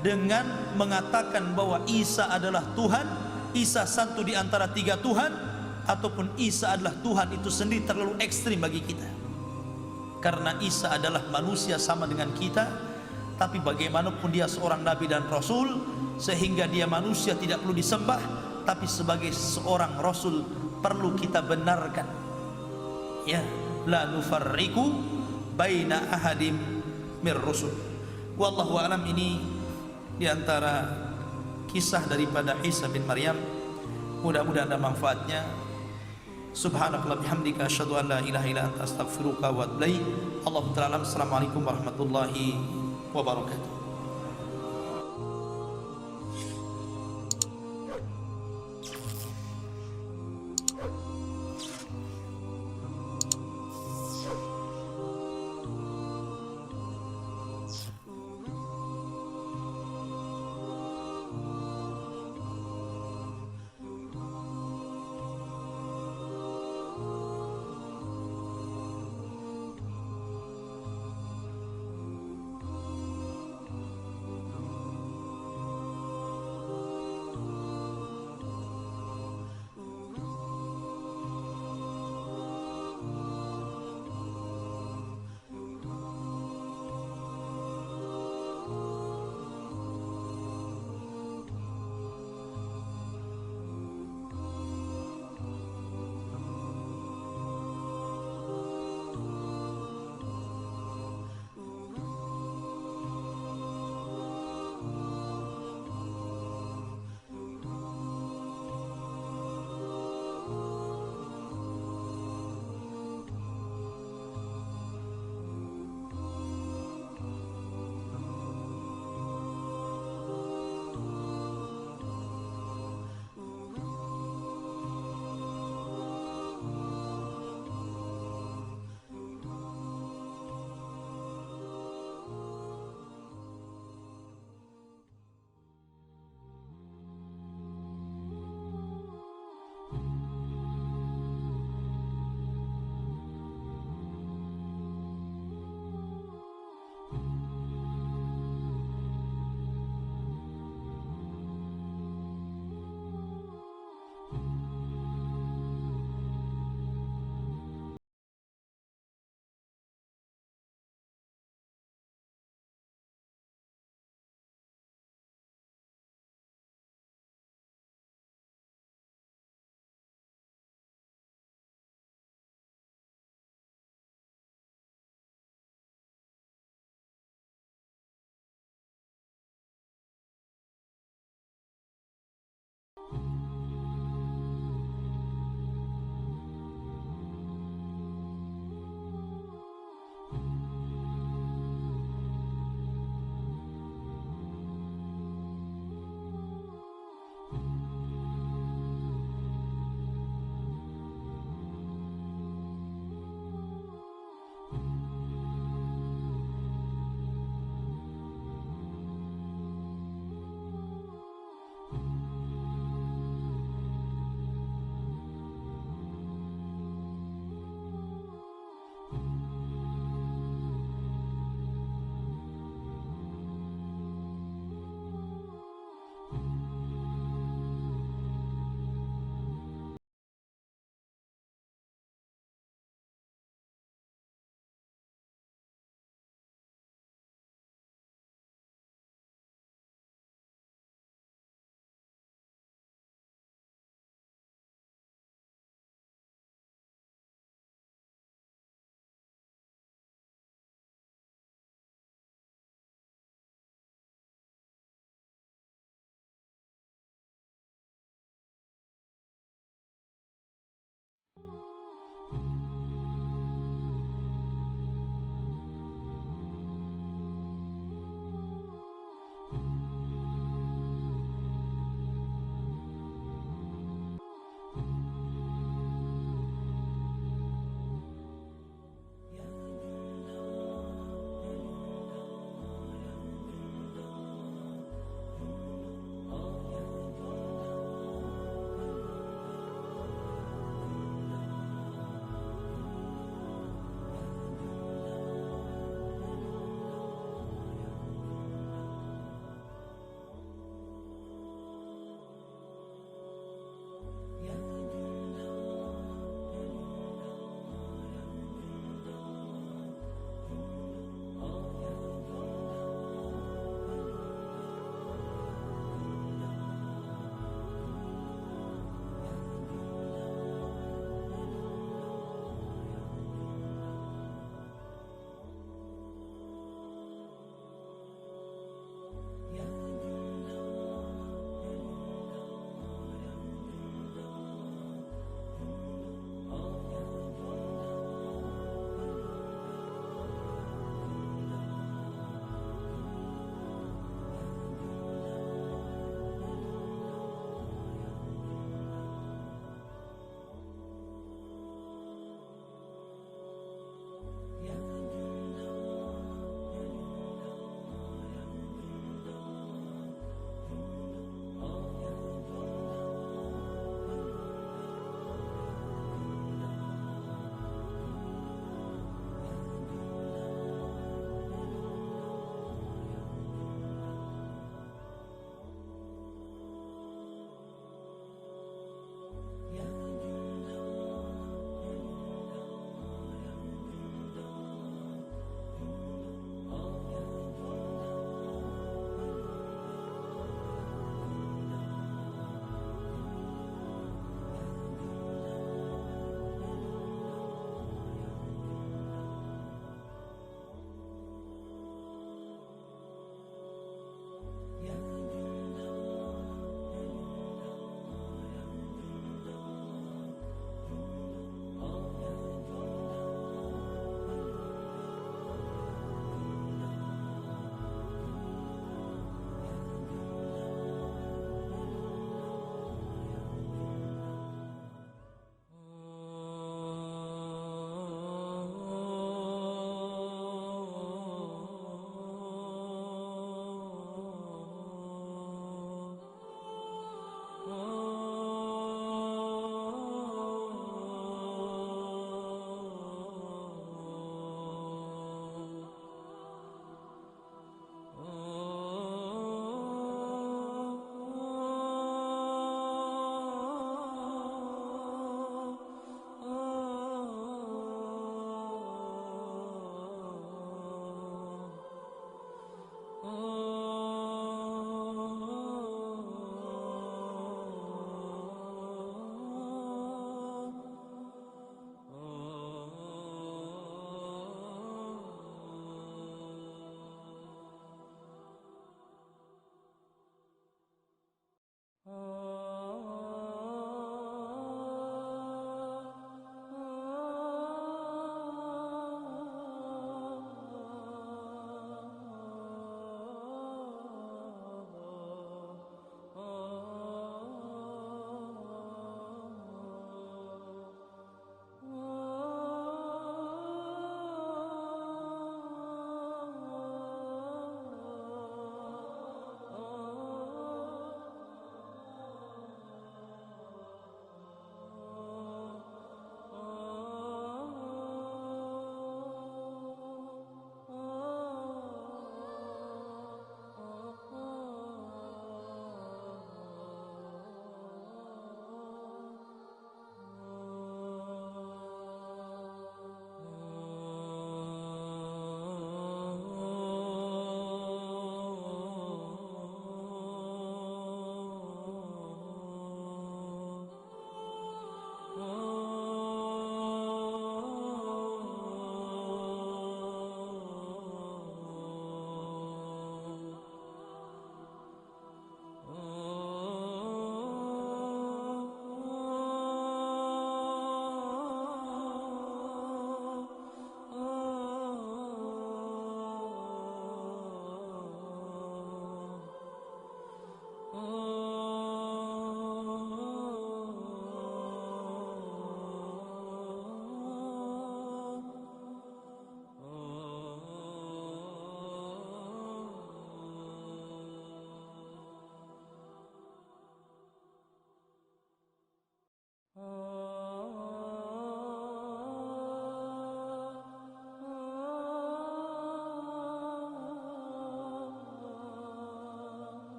dengan mengatakan bahwa Isa adalah Tuhan, Isa satu di antara tiga Tuhan, ataupun Isa adalah Tuhan. Itu sendiri terlalu ekstrim bagi kita. Karena Isa adalah manusia sama dengan kita, tapi bagaimanapun dia seorang Nabi dan Rasul, sehingga dia manusia tidak perlu disembah, tapi sebagai seorang Rasul perlu kita benarkan. Ya, la nufarriqu baina ahadim mir rusul. Wallahu alam. Ini diantara kisah daripada Isa bin Maryam. Mudah-mudahan ada manfaatnya. Subhanakallah bihamdika asyhadu an la ilaha illa anta astaghfiruka wa atubu ilaik. Allahu ta'ala. Assalamualaikum warahmatullahi wabarakatuh.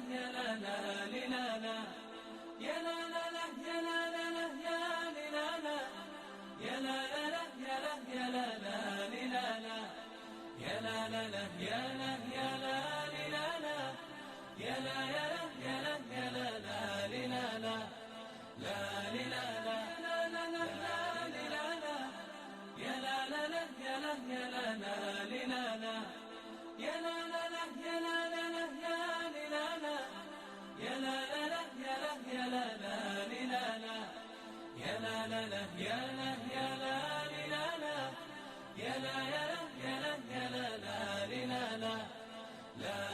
يا لا لا لا لا يا لا لا لا يا لا لا لا يا لا لا يا لا يا لا لا يا لا لا لا يا لا يا لا لا يا لا يا لا يا لا يا لا لا لا لا لا لا لا لا لا يا لا لا لا يا لا يا لا لا يا لا لا لا يا لا لا لا يا لا لا لا يا لا يا لا لا يا لا لا لا يا لا يا لا لا يا لا يا لا يا لا يا لا لا لا لا يا لا لا لا يا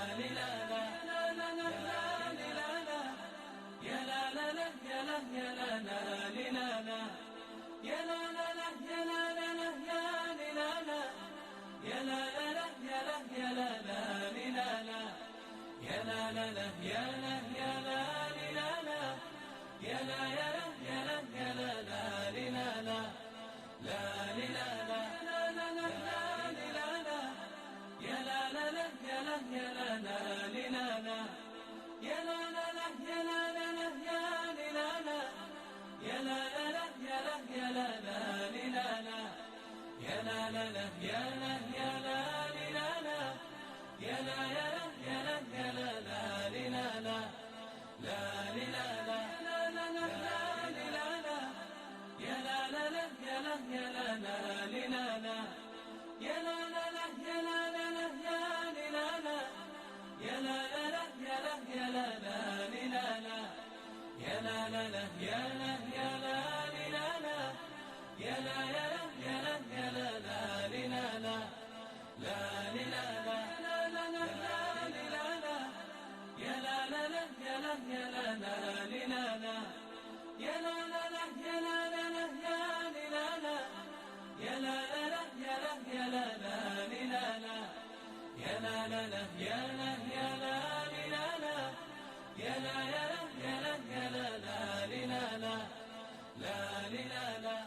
لا يا لا لا يا لا لا لا يا لا لا لا يا لا لا لا يا لا يا لا لا يا لا لا لا يا لا يا لا يا لا يا لا يا لا يا لا لا يا لا لا لا يا لا يا لا يا لا لا لا يا لا لا لا يا لا لا يا لا يا لا يا لا لا لا يا لا يا لا يا لا يا لا يا لا يا لا يا لا لا لا يا لا يا لا يا لا لا لا يا لا لا يا لا لا يا لا يا لا يا لا لا لا يا لا يا لا يا لا يا لا يا لا يا لا يا لا لا لا يا لا يا لا يا لا لا لا يا لا يا لا لا يا لا يا لا يا لا لا لا يا لا يا لا يا لا يا لا يا لا يا لا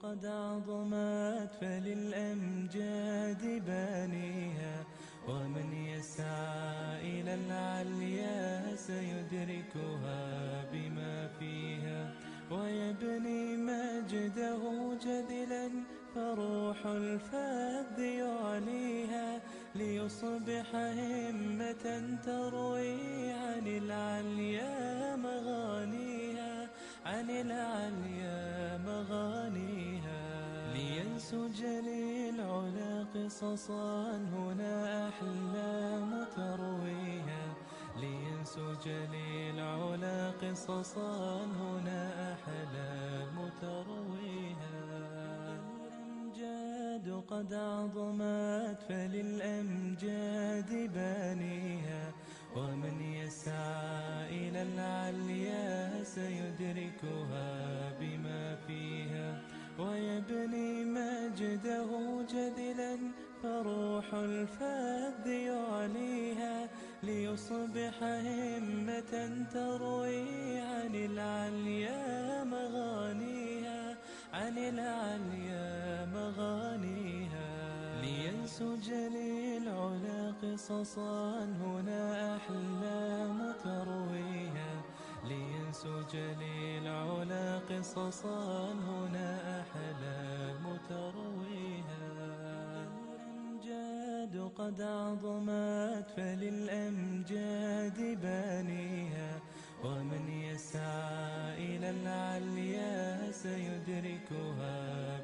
قد عظمت فللأمجاد بانيها ومن يسعى إلى العليا سيدركها بما فيها ويبني مجده جدلا فروح الفذ يعليها ليصبح همة تروي عن العليا مغانيها عن العليا مغانيها لينسج للعلا قصصا هنا أحلام ترويها لينسج للعلا قصصا هنا أحلام ترويها الأمجاد قد عظمت فللأمجاد بانيها ومن يسعى إلى العليا سيدركها بما فيها ويبني مجده جدلا فروح الفذ يعليها ليصبح همة تروي عن العليا مغانيها عن العليا مغانيها لينسج للعلا قصصا هنا أحلام ترويها لينسج للعلا قصصا هنا أحلام ترويها الأمجاد قد عظمت فللأمجاد بانيها ومن يسعى إلى العليا سيدركها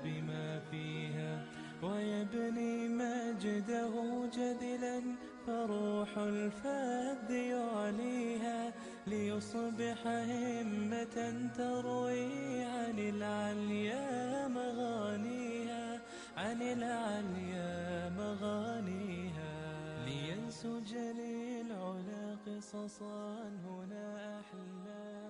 بما فيها ويبني مجده جدلا فروح الفذ يعليها ليصبح همة تروي عن العليا مغانيها عن العليا مغانيها لينسج للعلا قصصا هنا أحلام